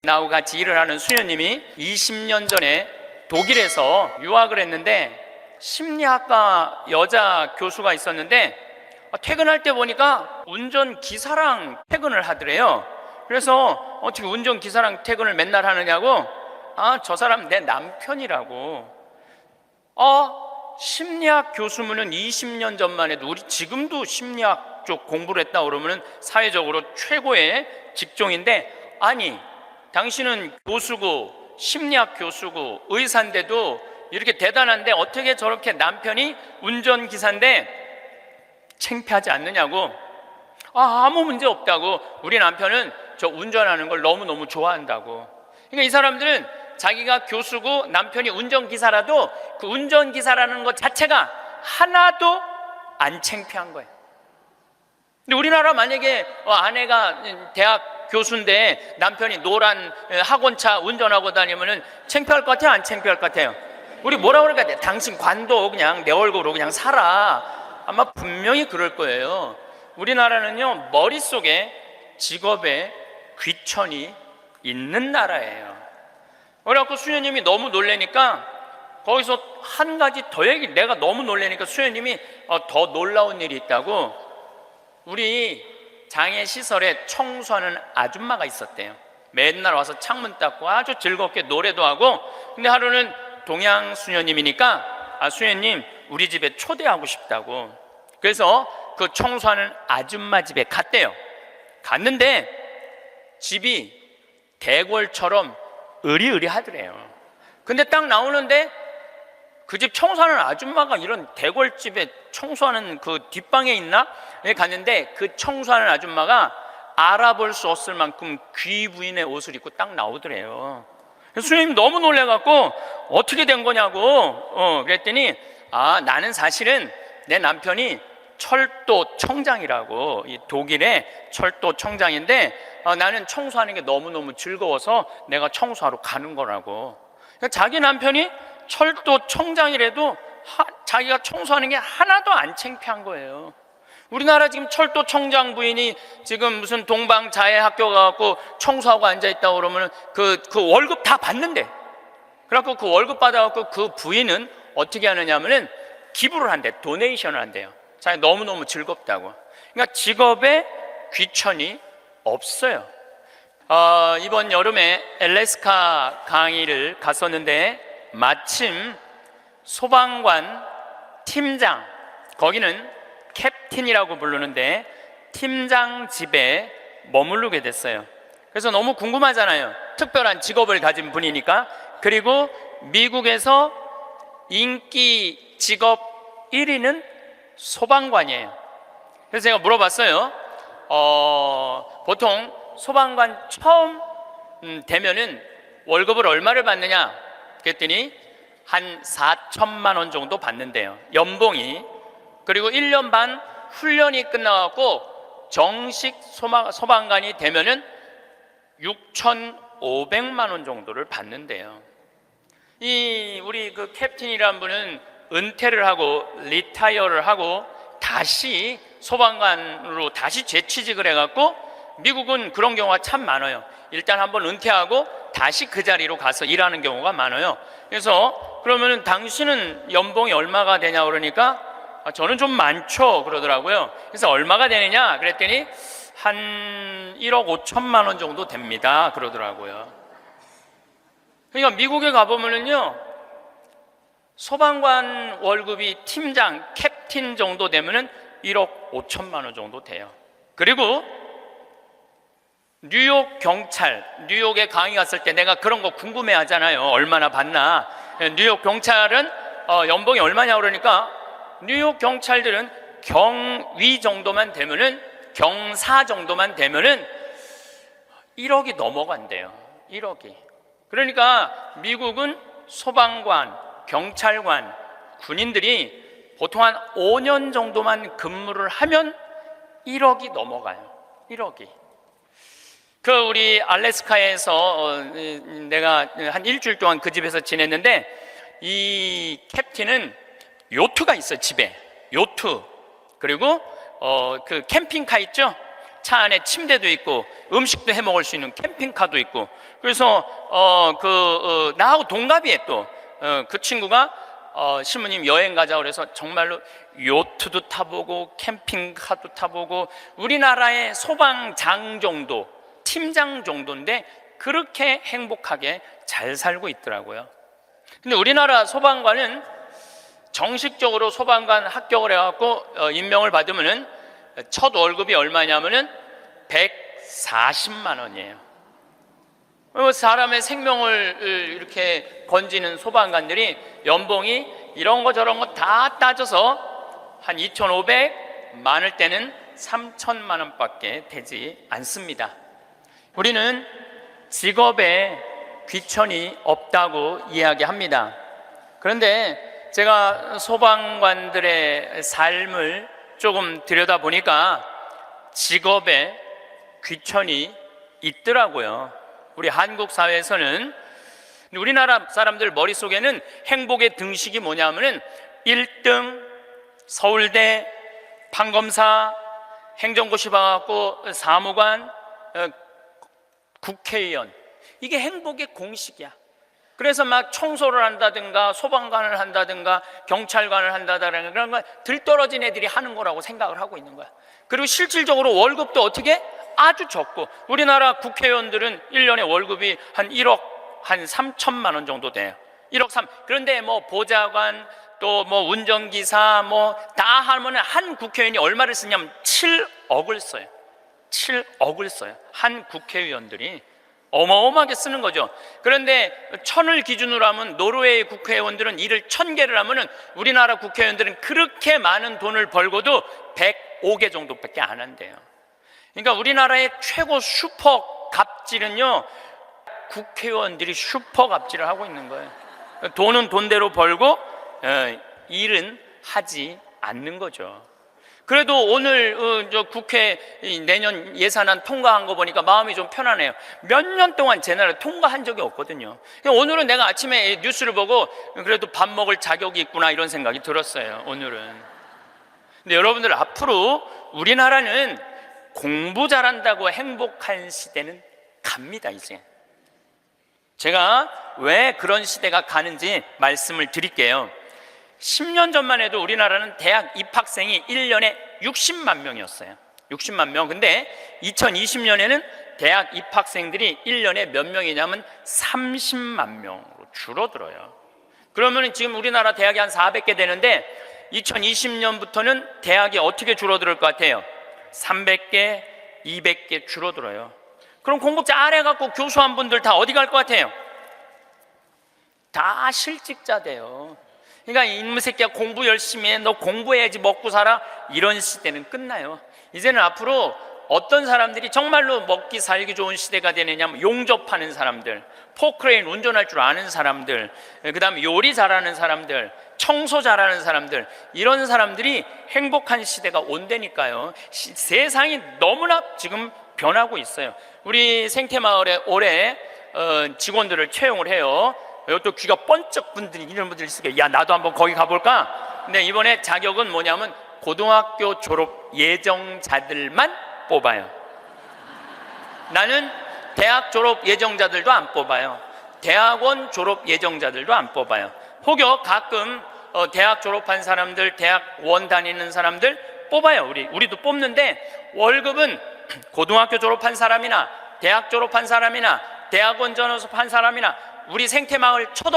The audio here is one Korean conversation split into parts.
나하고 같이 일을 하는 수녀님이 20년 전에 독일에서 유학을 했는데 심리학과 여자 교수가 있었는데 퇴근할 때 보니까 운전기사랑 퇴근을 하더래요. 그래서 어떻게 운전기사랑 퇴근을 맨날 하느냐고, 저 사람 내 남편이라고. 심리학 교수면은 20년 전만 해도, 우리 지금도 심리학 쪽 공부를 했다 그러면은 사회적으로 최고의 직종인데, 아니 당신은 교수고 심리학 교수고 의사인데도 이렇게 대단한데 어떻게 저렇게 남편이 운전기사인데 창피하지 않느냐고. 아무 문제 없다고. 우리 남편은 저 운전하는 걸 너무너무 좋아한다고. 그러니까 이 사람들은 자기가 교수고 남편이 운전기사라도 그 운전기사라는 것 자체가 하나도 안 창피한 거예요. 근데 우리나라 만약에 아내가 대학 교수인데 남편이 노란 학원차 운전하고 다니면은 창피할 것 같아요? 안 창피할 것 같아요? 우리 뭐라 그럴까? 당신 관도 그냥 내 얼굴로 그냥 살아. 아마 분명히 그럴 거예요. 우리나라는요, 머릿속에 직업에 귀천이 있는 나라예요. 그래갖고 수녀님이 너무 놀래니까 거기서 한 가지 더 내가 너무 놀래니까 수녀님이 더 놀라운 일이 있다고, 우리 장애 시설에 청소하는 아줌마가 있었대요. 맨날 와서 창문 닦고 아주 즐겁게 노래도 하고. 근데 하루는 동양 수녀님이니까 수녀님 우리 집에 초대하고 싶다고. 그래서 그 청소하는 아줌마 집에 갔대요. 갔는데 집이 대궐처럼 으리으리하더래요. 근데 딱 나오는데 그 집 청소하는 아줌마가 이런 대궐집에 청소하는 그 뒷방에 있나? 갔는데 그 청소하는 아줌마가 알아볼 수 없을 만큼 귀부인의 옷을 입고 딱 나오더래요. 그래서 수녀님 너무 놀래갖고 어떻게 된 거냐고 그랬더니 나는 사실은 내 남편이 철도 청장이라고, 이 독일의 철도 청장인데 나는 청소하는 게 너무너무 즐거워서 내가 청소하러 가는 거라고. 그러니까 자기 남편이 철도 청장이라도 자기가 청소하는 게 하나도 안 창피한 거예요. 우리나라 지금 철도 청장 부인이 지금 무슨 동방자애 학교 가갖고 청소하고 앉아있다고 그러면 그 월급 다 받는데, 그래갖고 그 월급 받아갖고 그 부인은 어떻게 하느냐면은 기부를 한대, 도네이션을 한대요. 자기 너무너무 즐겁다고. 그러니까 직업에 귀천이 없어요. 이번 여름에 알래스카 강의를 갔었는데 마침 소방관 팀장, 거기는 캡틴이라고 부르는데 팀장 집에 머무르게 됐어요. 그래서 너무 궁금하잖아요. 특별한 직업을 가진 분이니까. 그리고 미국에서 인기 직업 1위는 소방관이에요. 그래서 제가 물어봤어요. 보통 소방관 처음 되면은 월급을 얼마를 받느냐? 그랬더니 한 4천만 원 정도 받는데요, 연봉이. 그리고 1년 반 훈련이 끝나갖고 정식 소방관이 되면은 6,500만 원 정도를 받는데요. 우리 그 캡틴이라는 분은 은퇴를 하고 리타이어를 하고 다시 소방관으로 다시 재취직을 해갖고, 미국은 그런 경우가 참 많아요. 일단 한번 은퇴하고 다시 그 자리로 가서 일하는 경우가 많아요. 그래서 그러면은 당신은 연봉이 얼마가 되냐 그러니까 저는 좀 많죠 그러더라고요. 그래서 얼마가 되느냐 그랬더니 한 1억 5천만 원 정도 됩니다 그러더라고요. 그러니까 미국에 가보면은요, 소방관 월급이 팀장, 캡틴 정도 되면은 1억 5천만 원 정도 돼요. 그리고 뉴욕 경찰, 뉴욕에 강의 갔을 때 내가 그런 거 궁금해 하잖아요. 얼마나 받나. 뉴욕 경찰은 연봉이 얼마냐 그러니까 뉴욕 경찰들은 경위 정도만 되면은, 경사 정도만 되면은 1억이 넘어간대요. 1억이. 그러니까 미국은 소방관, 경찰관, 군인들이 보통 한 5년 정도만 근무를 하면 1억이 넘어가요. 1억이. 우리 알래스카에서 내가 한 일주일 동안 그 집에서 지냈는데, 이 캡틴은 요트가 있어요, 집에. 요트. 그리고 그 캠핑카 있죠? 차 안에 침대도 있고 음식도 해 먹을 수 있는 캠핑카도 있고. 그래서 나하고 동갑이에요. 또 그 친구가 신부님 여행 가자 그래서 정말로 요트도 타보고 캠핑카도 타보고 우리나라의 소방장 정도, 팀장 정도인데 그렇게 행복하게 잘 살고 있더라고요. 근데 우리나라 소방관은 정식적으로 소방관 합격을 해갖고 임명을 받으면은 첫 월급이 얼마냐면은 140만 원이에요. 사람의 생명을 이렇게 건지는 소방관들이 연봉이 이런 거 저런 거 다 따져서 한 2,500, 많을 때는 3,000만 원밖에 되지 않습니다. 우리는 직업에 귀천이 없다고 이야기합니다. 그런데 제가 소방관들의 삶을 조금 들여다보니까 직업에 귀천이 있더라고요. 우리 한국 사회에서는, 우리나라 사람들 머릿속에는 행복의 등식이 뭐냐면은 1등, 서울대, 판검사, 행정고시 봐갖고 사무관, 국회의원, 이게 행복의 공식이야. 그래서 막 청소를 한다든가 소방관을 한다든가 경찰관을 한다든가 그런 거 들떨어진 애들이 하는 거라고 생각을 하고 있는 거야. 그리고 실질적으로 월급도 어떻게? 아주 적고, 우리나라 국회의원들은 1년에 월급이 한 1억 한 3천만 원 정도 돼요. 1억 3. 그런데 뭐 보좌관 또 뭐 운전기사 뭐 다 하면은 한 국회의원이 얼마를 쓰냐면 7억을 써요. 7억을 써요. 한 국회의원들이 어마어마하게 쓰는 거죠. 그런데 1,000을 기준으로 하면 노르웨이 국회의원들은 일을 1,000개를 하면은 우리나라 국회의원들은 그렇게 많은 돈을 벌고도 105개 정도밖에 안 한대요. 그러니까 우리나라의 최고 슈퍼 갑질은요, 국회의원들이 슈퍼 갑질을 하고 있는 거예요. 돈은 돈대로 벌고 일은 하지 않는 거죠. 그래도 오늘 저 국회 내년 예산안 통과한 거 보니까 마음이 좀 편하네요. 몇 년 동안 제 나라 통과한 적이 없거든요. 오늘은 내가 아침에 뉴스를 보고 그래도 밥 먹을 자격이 있구나 이런 생각이 들었어요. 오늘은. 근데 여러분들, 앞으로 우리나라는 공부 잘한다고 행복한 시대는 갑니다. 이제 제가 왜 그런 시대가 가는지 말씀을 드릴게요. 10년 전만 해도 우리나라는 대학 입학생이 1년에 60만 명이었어요. 60만 명. 근데 2020년에는 대학 입학생들이 1년에 몇 명이냐면 30만 명으로 줄어들어요. 그러면 지금 우리나라 대학이 한 400개 되는데 2020년부터는 대학이 어떻게 줄어들 것 같아요? 300개, 200개 줄어들어요. 그럼 공부 잘해갖고 교수한 분들 다 어디 갈 것 같아요? 다 실직자 돼요. 그러니까 이놈의 새끼야 공부 열심히 해, 너 공부해야지 먹고 살아, 이런 시대는 끝나요. 이제는 앞으로 어떤 사람들이 정말로 먹기 살기 좋은 시대가 되느냐면 용접하는 사람들, 포크레인 운전할 줄 아는 사람들, 그 다음에 요리 잘하는 사람들, 청소 잘하는 사람들, 이런 사람들이 행복한 시대가 온다니까요. 세상이 너무나 지금 변하고 있어요. 우리 생태마을에 올해 직원들을 채용을 해요. 또 귀가 번쩍 분들이 이런 분들이 있을 거예요. 야, 나도 한번 거기 가볼까? 근데 이번에 자격은 뭐냐면 고등학교 졸업 예정자들만 뽑아요. 나는 대학 졸업 예정자들도 안 뽑아요. 대학원 졸업 예정자들도 안 뽑아요. 혹여 가끔 대학 졸업한 사람들, 대학원 다니는 사람들 뽑아요. 우리도 뽑는데 월급은 고등학교 졸업한 사람이나 대학 졸업한 사람이나 대학원 졸업한 사람이나 우리 생태마을 첫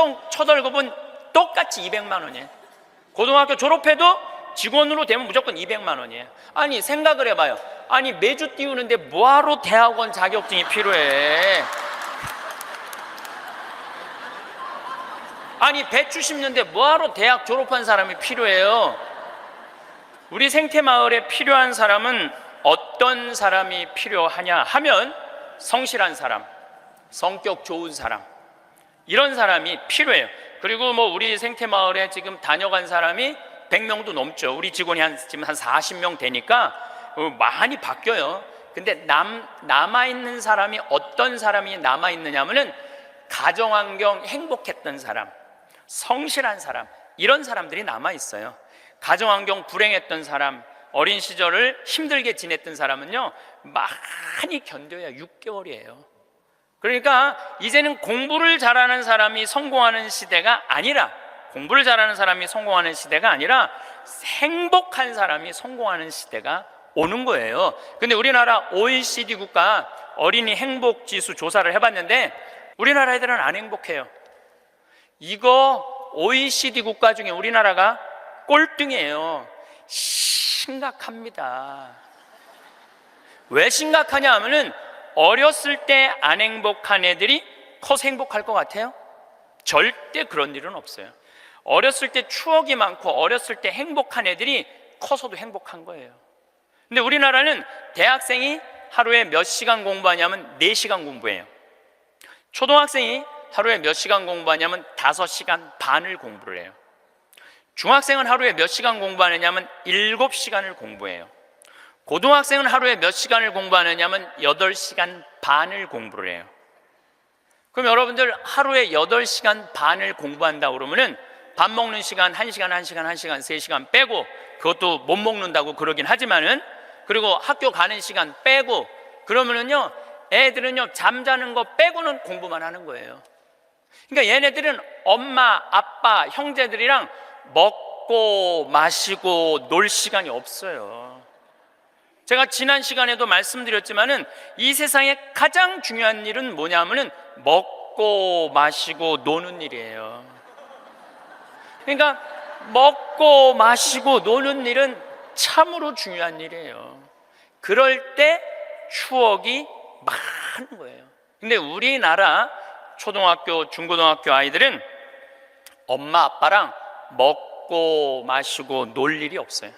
월급은 똑같이 200만 원이에요. 고등학교 졸업해도 직원으로 되면 무조건 200만 원이에요. 아니 생각을 해봐요. 아니 매주 띄우는데 뭐하러 대학원 자격증이 필요해? 아니 배추 심는데 뭐하러 대학 졸업한 사람이 필요해요? 우리 생태마을에 필요한 사람은 어떤 사람이 필요하냐 하면 성실한 사람, 성격 좋은 사람, 이런 사람이 필요해요. 그리고 뭐 우리 생태마을에 지금 다녀간 사람이 100명도 넘죠. 우리 직원이 지금 한 40명 되니까 많이 바뀌어요. 근데 남아있는 사람이 어떤 사람이 남아있느냐면은 가정환경 행복했던 사람, 성실한 사람, 이런 사람들이 남아있어요. 가정환경 불행했던 사람, 어린 시절을 힘들게 지냈던 사람은요, 많이 견뎌야 6개월이에요. 그러니까 이제는 공부를 잘하는 사람이 성공하는 시대가 아니라, 공부를 잘하는 사람이 성공하는 시대가 아니라 행복한 사람이 성공하는 시대가 오는 거예요. 근데 우리나라 OECD 국가 어린이 행복 지수 조사를 해봤는데 우리나라 애들은 안 행복해요. 이거 OECD 국가 중에 우리나라가 꼴등이에요. 심각합니다. 왜 심각하냐 하면은 어렸을 때 안 행복한 애들이 커서 행복할 것 같아요? 절대 그런 일은 없어요. 어렸을 때 추억이 많고 어렸을 때 행복한 애들이 커서도 행복한 거예요. 근데 우리나라는 대학생이 하루에 몇 시간 공부하냐면 4시간 공부해요. 초등학생이 하루에 몇 시간 공부하냐면 5시간 반을 공부를 해요. 중학생은 하루에 몇 시간 공부하느냐면 7시간을 공부해요. 고등학생은 하루에 몇 시간을 공부하느냐면 8시간 반을 공부를 해요. 그럼 여러분들 하루에 8시간 반을 공부한다고 그러면은 밥 먹는 시간 1시간, 1시간, 1시간, 3시간 빼고, 그것도 못 먹는다고 그러긴 하지만은, 그리고 학교 가는 시간 빼고, 그러면은요, 애들은요, 잠자는 거 빼고는 공부만 하는 거예요. 그러니까 얘네들은 엄마, 아빠, 형제들이랑 먹고 마시고 놀 시간이 없어요. 제가 지난 시간에도 말씀드렸지만은 이 세상에 가장 중요한 일은 뭐냐면은 먹고 마시고 노는 일이에요. 그러니까 먹고 마시고 노는 일은 참으로 중요한 일이에요. 그럴 때 추억이 많은 거예요. 근데 우리나라 초등학교, 중고등학교 아이들은 엄마 아빠랑 먹고 마시고 놀 일이 없어요.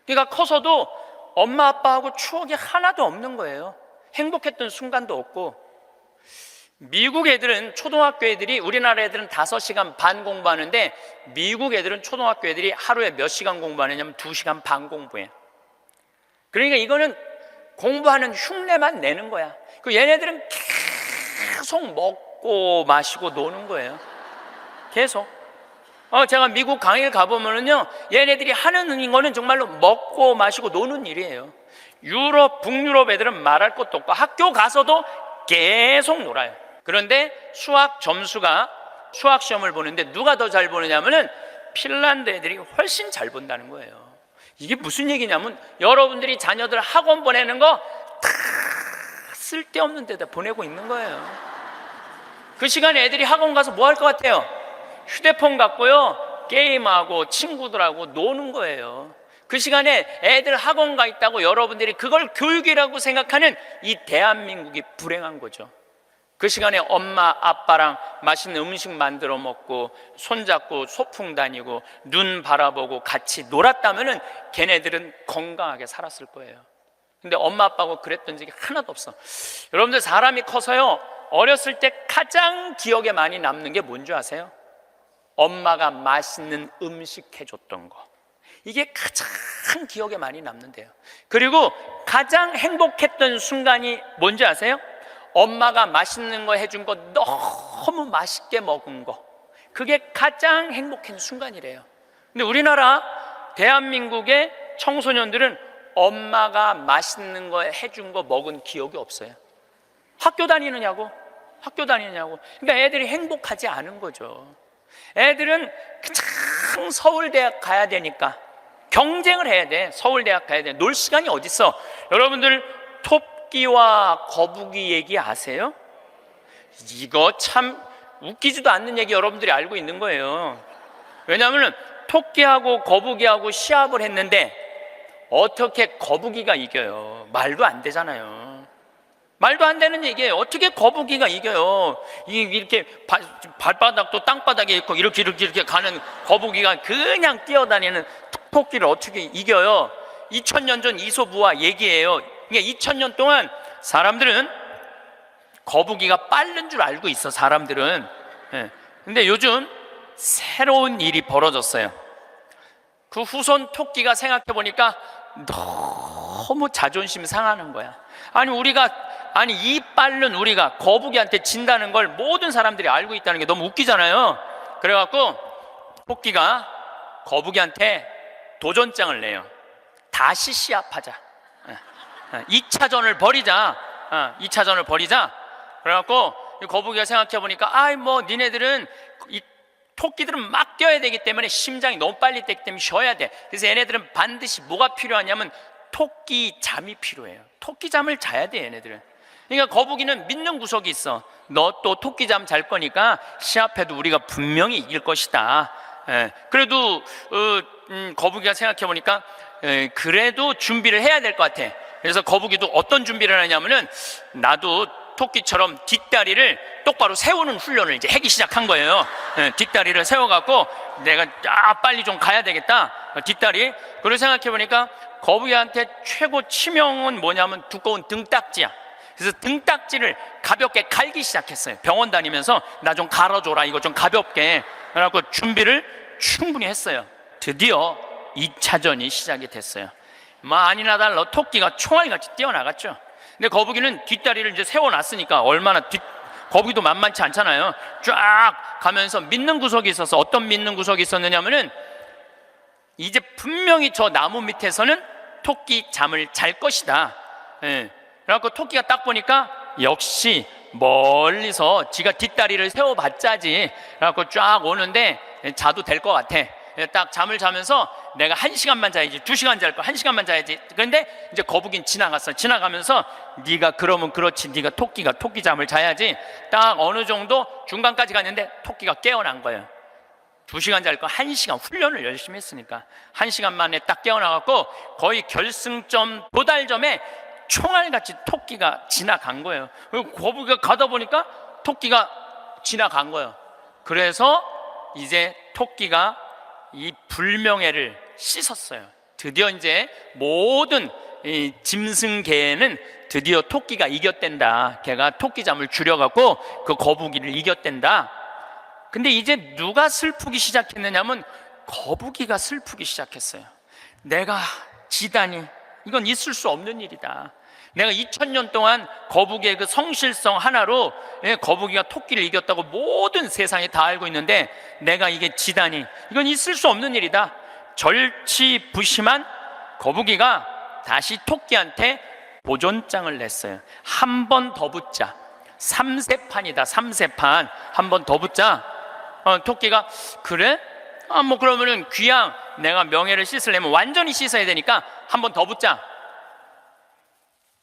그러니까 커서도 엄마 아빠하고 추억이 하나도 없는 거예요. 행복했던 순간도 없고. 미국 애들은, 초등학교 애들이, 우리나라 애들은 5시간 반 공부하는데 미국 애들은 초등학교 애들이 하루에 몇 시간 공부하느냐면 2시간 반 공부해요. 그러니까 이거는 공부하는 흉내만 내는 거야. 그 얘네들은 계속 먹고 마시고 노는 거예요. 계속. 제가 미국 강의를 가보면은요, 얘네들이 하는 거는 정말로 먹고 마시고 노는 일이에요. 유럽, 북유럽 애들은 말할 것도 없고 학교 가서도 계속 놀아요. 그런데 수학 점수가, 수학 시험을 보는데 누가 더 잘 보느냐면은 핀란드 애들이 훨씬 잘 본다는 거예요. 이게 무슨 얘기냐면 여러분들이 자녀들 학원 보내는 거 다 쓸데없는 데다 보내고 있는 거예요. 그 시간에 애들이 학원 가서 뭐 할 것 같아요? 휴대폰 갖고요, 게임하고 친구들하고 노는 거예요. 그 시간에 애들 학원 가 있다고 여러분들이 그걸 교육이라고 생각하는 이 대한민국이 불행한 거죠. 그 시간에 엄마 아빠랑 맛있는 음식 만들어 먹고 손잡고 소풍 다니고 눈 바라보고 같이 놀았다면은 걔네들은 건강하게 살았을 거예요. 근데 엄마 아빠하고 그랬던 적이 하나도 없어. 여러분들 사람이 커서요, 어렸을 때 가장 기억에 많이 남는 게 뭔지 아세요? 엄마가 맛있는 음식 해줬던 거. 이게 가장 기억에 많이 남는데요. 그리고 가장 행복했던 순간이 뭔지 아세요? 엄마가 맛있는 거 해준 거 너무 맛있게 먹은 거. 그게 가장 행복한 순간이래요. 근데 우리나라 대한민국의 청소년들은 엄마가 맛있는 거 해준 거 먹은 기억이 없어요. 학교 다니느냐고. 그러니까 애들이 행복하지 않은 거죠. 애들은 그냥 서울대학 가야 되니까 경쟁을 해야 돼. 서울대학 가야 돼. 놀 시간이 어딨어. 여러분들 토끼와 거북이 얘기 아세요? 이거 참 웃기지도 않는 얘기 여러분들이 알고 있는 거예요. 왜냐하면 토끼하고 거북이하고 시합을 했는데 어떻게 거북이가 이겨요? 말도 안 되잖아요. 말도 안 되는 얘기예요. 어떻게 거북이가 이겨요? 이렇게 발바닥도 땅바닥에 있고 이렇게 가는 거북이가 그냥 뛰어다니는 토끼를 어떻게 이겨요? 2000년 전 이솝우화 얘기예요. 그러니까 2000년 동안 사람들은 거북이가 빠른 줄 알고 있어, 사람들은. 근데 요즘 새로운 일이 벌어졌어요. 그 후손 토끼가 생각해 보니까 너무 자존심 상하는 거야. 아니 이 빠른 우리가 거북이한테 진다는 걸 모든 사람들이 알고 있다는 게 너무 웃기잖아요. 그래갖고 토끼가 거북이한테 도전장을 내요. 다시 시합하자. 2차전을 벌이자. 2차전을 벌이자. 그래갖고 거북이가 생각해보니까 뭐 니네들은 이 토끼들은 막 뛰어야 되기 때문에 심장이 너무 빨리 뛰기 때문에 쉬어야 돼. 그래서 얘네들은 반드시 뭐가 필요하냐면 토끼 잠이 필요해요. 토끼 잠을 자야 돼 얘네들은. 그러니까 거북이는 믿는 구석이 있어. 너 또 토끼 잠 잘 거니까 시합해도 우리가 분명히 이길 것이다. 그래도 거북이가 생각해보니까 그래도 준비를 해야 될 것 같아. 그래서 거북이도 어떤 준비를 하냐면은 나도 토끼처럼 뒷다리를 똑바로 세우는 훈련을 이제 하기 시작한 거예요. 뒷다리를 세워갖고 내가 빨리 좀 가야 되겠다. 뒷다리. 그걸 생각해보니까 거북이한테 최고 치명은 뭐냐면 두꺼운 등딱지야. 그래서 등딱지를 가볍게 갈기 시작했어요. 병원 다니면서 나 좀 갈아줘라. 이거 좀 가볍게. 그래갖고 준비를 충분히 했어요. 드디어 2차전이 시작이 됐어요. 아니나 달라 토끼가 총알같이 뛰어나갔죠. 근데 거북이는 뒷다리를 이제 세워놨으니까 거북이도 만만치 않잖아요. 쫙 가면서 믿는 구석이 있어서 어떤 믿는 구석이 있었느냐면은 이제 분명히 저 나무 밑에서는 토끼 잠을 잘 것이다. 그래갖고 토끼가 딱 보니까 역시 멀리서 지가 뒷다리를 세워봤자지. 그래갖고 쫙 오는데 자도 될 것 같아. 딱 잠을 자면서 내가 1시간만 자야지, 2시간 잘 거, 1시간만 자야지. 그런데 이제 거북이는 지나갔어. 지나가면서 네가 그러면 그렇지, 네가 토끼가 토끼 잠을 자야지. 딱 어느 정도 중간까지 갔는데 토끼가 깨어난 거예요. 2시간 잘 거, 1시간 훈련을 열심히 했으니까 1시간 만에 딱 깨어나갖고 거의 결승점 도달점에 총알같이 토끼가 지나간 거예요. 그리고 거북이가 가다 보니까 토끼가 지나간 거예요. 그래서 이제 토끼가 이 불명예를 씻었어요. 드디어 이제 모든 이 짐승계에는 드디어 토끼가 이겼댄다. 걔가 토끼잠을 줄여갖고 그 거북이를 이겼댄다. 근데 이제 누가 슬프기 시작했느냐면 거북이가 슬프기 시작했어요. 내가 지다니, 이건 있을 수 없는 일이다. 내가 2000년 동안 거북이의 그 성실성 하나로 거북이가 토끼를 이겼다고 모든 세상이 다 알고 있는데 내가 이게 지다니, 이건 있을 수 없는 일이다. 절치부심한 거북이가 다시 토끼한테 보존장을 냈어요. 한 번 더 붙자. 3세판이다. 3세판. 한 번 더 붙자. 토끼가 그래? 뭐 그러면은 귀양 내가 명예를 씻으려면 완전히 씻어야 되니까 한 번 더 붙자.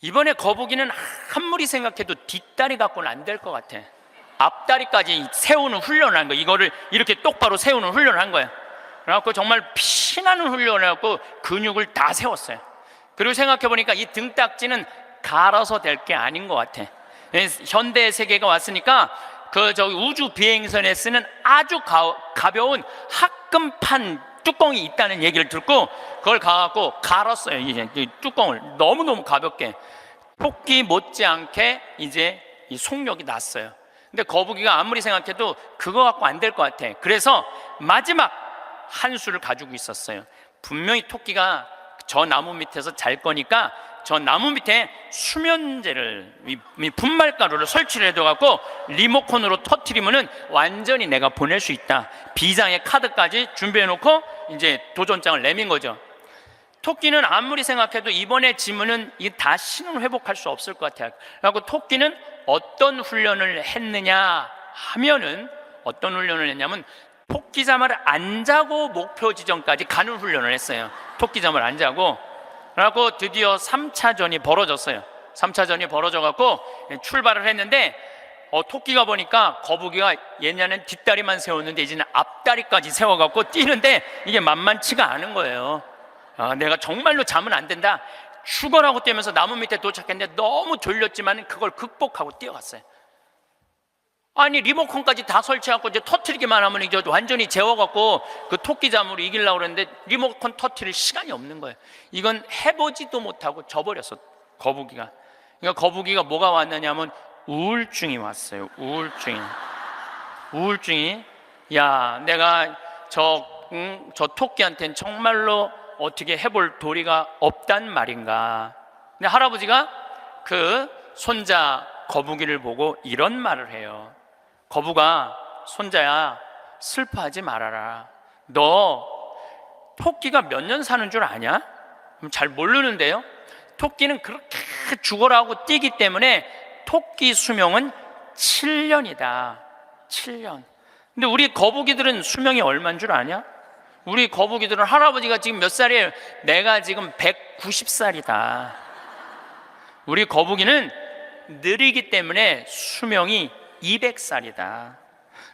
이번에 거북이는 아무리 생각해도 뒷다리 갖고는 안 될 것 같아. 앞다리까지 세우는 훈련을 한 거야. 이거를 이렇게 똑바로 세우는 훈련을 한 거야. 그래갖고 정말 피나는 훈련을 해갖고 근육을 다 세웠어요. 그리고 생각해보니까 이 등딱지는 갈아서 될 게 아닌 것 같아. 현대 세계가 왔으니까 저기 우주 비행선에 쓰는 아주 가벼운 합금판 뚜껑이 있다는 얘기를 듣고 그걸 가갖고 갈았어요. 이제 이 뚜껑을 너무너무 가볍게. 토끼 못지않게 이제 이 속력이 났어요. 근데 거북이가 아무리 생각해도 그거 갖고 안 될 것 같아. 그래서 마지막 한 수를 가지고 있었어요. 분명히 토끼가 저 나무 밑에서 잘 거니까 저 나무 밑에 수면제를, 이 분말가루를 설치를 해둬갖고 리모컨으로 터트리면은 완전히 내가 보낼 수 있다. 비장의 카드까지 준비해놓고 이제 도전장을 내민 거죠. 토끼는 아무리 생각해도 이번에 지면은 이 다시는 회복할 수 없을 것 같아요. 그리고 토끼는 어떤 훈련을 했느냐 하면은 어떤 훈련을 했냐면 토끼잠을 안 자고 목표 지점까지 가는 훈련을 했어요. 토끼잠을 안 자고. 그래갖고 드디어 3차전이 벌어졌어요. 3차전이 벌어져갖고 출발을 했는데 토끼가 보니까 거북이가 옛날에는 뒷다리만 세웠는데 이제는 앞다리까지 세워갖고 뛰는데 이게 만만치가 않은 거예요. 내가 정말로 자면 안 된다. 죽어라고 뛰면서 나무 밑에 도착했는데 너무 졸렸지만 그걸 극복하고 뛰어갔어요. 아니 리모컨까지 다 설치하고 이제 터트리기만 하면 이제 완전히 재워갖고 그 토끼잠으로 이기려고 그랬는데 리모컨 터트릴 시간이 없는 거예요. 이건 해보지도 못하고 져버렸어 거북이가. 그러니까 거북이가 뭐가 왔느냐면 우울증이 왔어요. 우울증이 야 내가 저 토끼한테는 정말로 어떻게 해볼 도리가 없단 말인가. 근데 할아버지가 그 손자 거북이를 보고 이런 말을 해요. 거북아, 손자야, 슬퍼하지 말아라. 너 토끼가 몇 년 사는 줄 아냐? 잘 모르는데요. 토끼는 그렇게 죽어라고 뛰기 때문에 토끼 수명은 7년이다. 7년. 근데 우리 거북이들은 수명이 얼마인 줄 아냐? 우리 거북이들은 할아버지가 지금 몇 살이에요? 내가 지금 190살이다. 우리 거북이는 느리기 때문에 수명이 200살이다.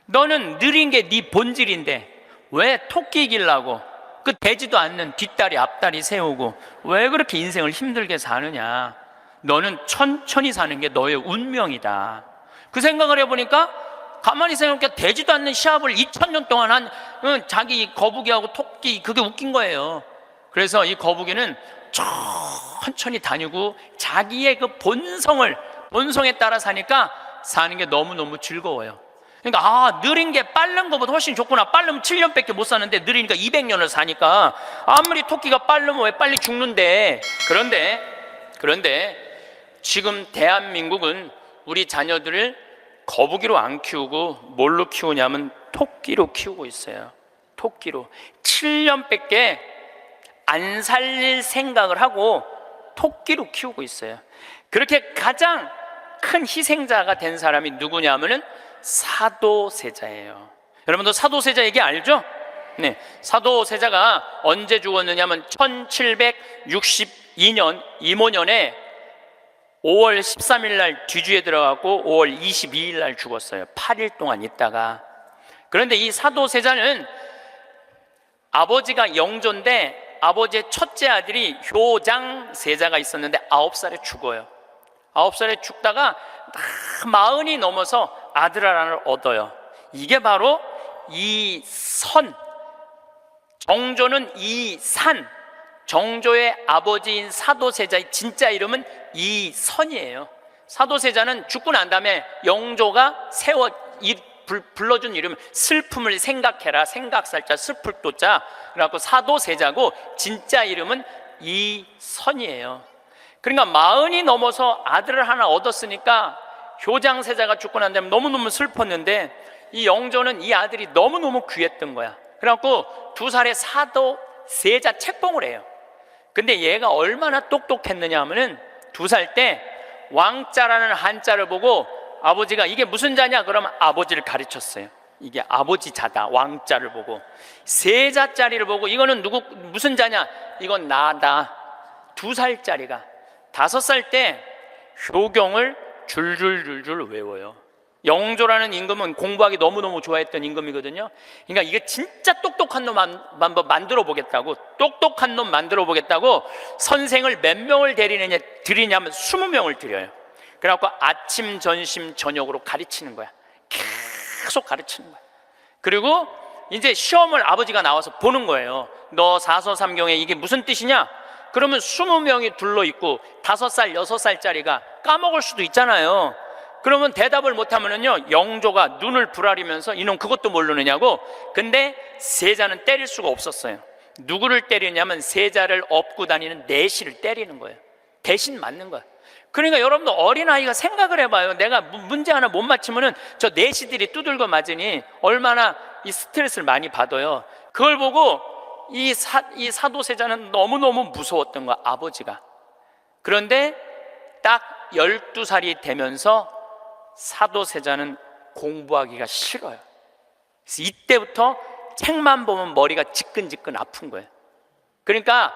너는 느린 게 네 본질인데 왜 토끼 이기려고 그 되지도 않는 뒷다리 앞다리 세우고 왜 그렇게 인생을 힘들게 사느냐? 너는 천천히 사는 게 너의 운명이다. 그 생각을 해보니까 가만히 생각해 되지도 않는 시합을 2000년 동안 한 자기 거북이하고 토끼, 그게 웃긴 거예요. 그래서 이 거북이는 천천히 다니고 자기의 그 본성에 따라 사니까 사는 게 너무너무 즐거워요. 그러니까 느린 게 빠른 것보다 훨씬 좋구나. 빠르면 7년밖에 못 사는데 느리니까 200년을 사니까 아무리 토끼가 빠르면 왜 빨리 죽는데. 그런데 지금 대한민국은 우리 자녀들을 거북이로 안 키우고 뭘로 키우냐면 토끼로 키우고 있어요. 토끼로 7년밖에 안 살릴 생각을 하고 토끼로 키우고 있어요. 그렇게 가장 큰 희생자가 된 사람이 누구냐면은 사도세자예요. 여러분도 사도세자 얘기 알죠? 네, 사도세자가 언제 죽었느냐면 1762년 이모년에 5월 13일 날 뒤주에 들어가고 5월 22일 날 죽었어요. 8일 동안 있다가. 그런데 이 사도세자는 아버지가 영조인데 아버지의 첫째 아들이 효장세자가 있었는데 9살에 죽어요. 9살에 죽다가 40이 넘어서 아들 하나를 얻어요. 이게 바로 이선, 정조는 이산, 정조의 아버지인 사도세자의 진짜 이름은 이선이에요. 사도세자는 죽고 난 다음에 영조가 불러준 이름은 슬픔을 생각해라, 생각살자, 슬플 도자, 그래갖고 사도세자고 진짜 이름은 이선이에요. 그러니까 40이 넘어서 아들을 하나 얻었으니까 효장세자가 죽고 난 다음에 너무너무 슬펐는데 이 영조는 이 아들이 너무너무 귀했던 거야. 그래갖고 2살에 사도세자 책봉을 해요. 근데 얘가 얼마나 똑똑했느냐 하면은 2살 때 왕자라는 한자를 보고 아버지가 이게 무슨 자냐? 그러면 아버지를 가르쳤어요. 이게 아버지 자다. 왕자를 보고 세자짜리를 보고 이거는 무슨 자냐? 이건 나다. 2살짜리가 5살 때 효경을 줄줄줄줄 외워요. 영조라는 임금은 공부하기 너무너무 좋아했던 임금이거든요. 그러니까 이게 진짜 똑똑한 놈 만들어 보겠다고, 똑똑한 놈 만들어 보겠다고 선생을 몇 명을 들이냐면 20명을 들여요. 그래갖고 아침, 점심, 저녁으로 가르치는 거야. 계속 가르치는 거야. 그리고 이제 시험을 아버지가 나와서 보는 거예요. 너 사서삼경에 이게 무슨 뜻이냐? 그러면 20명이 둘러있고 5살, 6살짜리가 까먹을 수도 있잖아요. 그러면 대답을 못하면은요, 영조가 눈을 부라리면서 이놈 그것도 모르느냐고. 근데 세자는 때릴 수가 없었어요. 누구를 때리냐면 세자를 업고 다니는 내시를 때리는 거예요. 대신 맞는 거예요. 그러니까 여러분도 어린아이가 생각을 해봐요. 내가 문제 하나 못 맞히면은 저 내시들이 두들겨 맞으니 얼마나 이 스트레스를 많이 받아요. 그걸 보고 이 사도세자는 너무너무 무서웠던 거야, 아버지가. 그런데 딱 12살이 되면서 사도세자는 공부하기가 싫어요. 그래서 이때부터 책만 보면 머리가 지끈지끈 아픈 거예요. 그러니까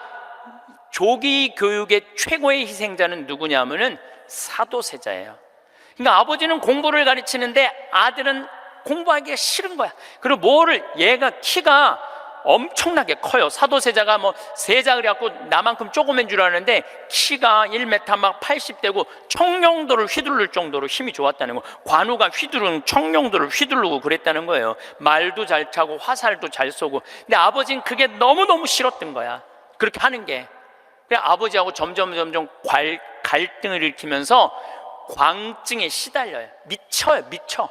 조기 교육의 최고의 희생자는 누구냐면은 사도세자예요. 그러니까 아버지는 공부를 가르치는데 아들은 공부하기가 싫은 거야. 그리고 얘가 키가 엄청나게 커요. 사도세자가 세자 그래갖고 나만큼 조그만 줄 아는데 키가 1m 막 80대고 청룡도를 휘두를 정도로 힘이 좋았다는 거. 관우가 휘두르는 청룡도를 휘두르고 그랬다는 거예요. 말도 잘 차고 화살도 잘 쏘고. 근데 아버지는 그게 너무너무 싫었던 거야, 그렇게 하는 게. 그래 아버지하고 점점 갈등을 일으키면서 광증에 시달려요. 미쳐.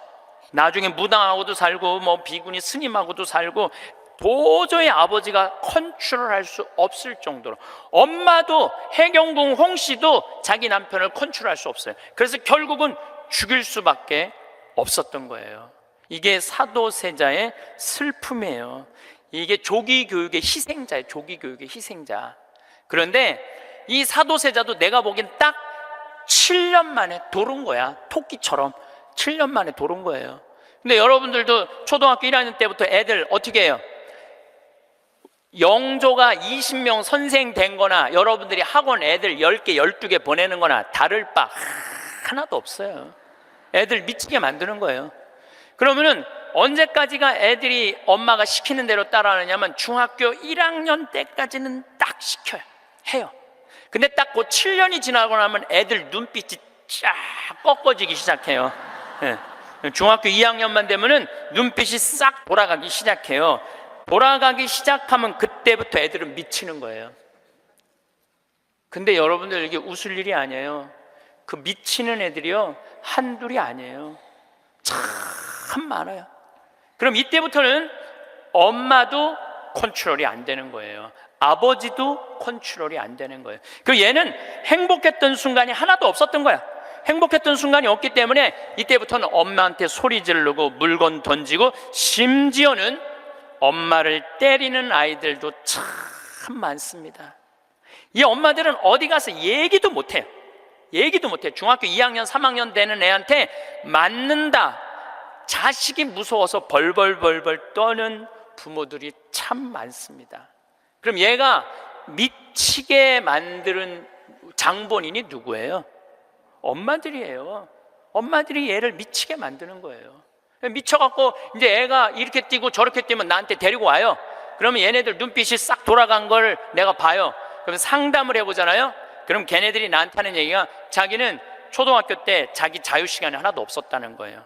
나중에 무당하고도 살고 비구니 스님하고도 살고 도저히 아버지가 컨트롤할 수 없을 정도로. 엄마도 해경궁 홍씨도 자기 남편을 컨트롤할 수 없어요. 그래서 결국은 죽일 수밖에 없었던 거예요. 이게 사도세자의 슬픔이에요. 이게 조기교육의 희생자예요. 조기교육의 희생자. 그런데 이 사도세자도 내가 보기엔 딱 7년 만에 돌은 거야. 토끼처럼 7년 만에 돌은 거예요. 근데 여러분들도 초등학교 1학년 때부터 애들 어떻게 해요? 영조가 20명 선생 된 거나 여러분들이 학원 애들 10개, 12개 보내는 거나 다를 바 하나도 없어요. 애들 미치게 만드는 거예요. 그러면은 언제까지가 애들이 엄마가 시키는 대로 따라하느냐면 중학교 1학년 때까지는 딱 시켜요. 해요. 근데 딱 그 7년이 지나고 나면 애들 눈빛이 쫙 꺾어지기 시작해요. 네. 중학교 2학년만 되면은 눈빛이 싹 돌아가기 시작해요. 돌아가기 시작하면 그때부터 애들은 미치는 거예요. 근데 여러분들 이게 웃을 일이 아니에요. 그 미치는 애들이요 한둘이 아니에요. 참 많아요. 그럼 이때부터는 엄마도 컨트롤이 안 되는 거예요. 아버지도 컨트롤이 안 되는 거예요. 그리고 얘는 행복했던 순간이 하나도 없었던 거야. 행복했던 순간이 없기 때문에 이때부터는 엄마한테 소리 지르고 물건 던지고 심지어는 엄마를 때리는 아이들도 참 많습니다. 이 엄마들은 어디 가서 얘기도 못해요. 얘기도 못해요. 중학교 2학년 3학년 되는 애한테 맞는다, 자식이 무서워서 벌벌벌벌 떠는 부모들이 참 많습니다. 그럼 얘가 미치게 만드는 장본인이 누구예요? 엄마들이에요. 엄마들이 얘를 미치게 만드는 거예요. 미쳐갖고 이제 애가 이렇게 뛰고 저렇게 뛰면 나한테 데리고 와요. 그러면 얘네들 눈빛이 싹 돌아간 걸 내가 봐요. 그럼 상담을 해보잖아요. 그럼 걔네들이 나한테 하는 얘기가 자기는 초등학교 때 자기 자유시간이 하나도 없었다는 거예요.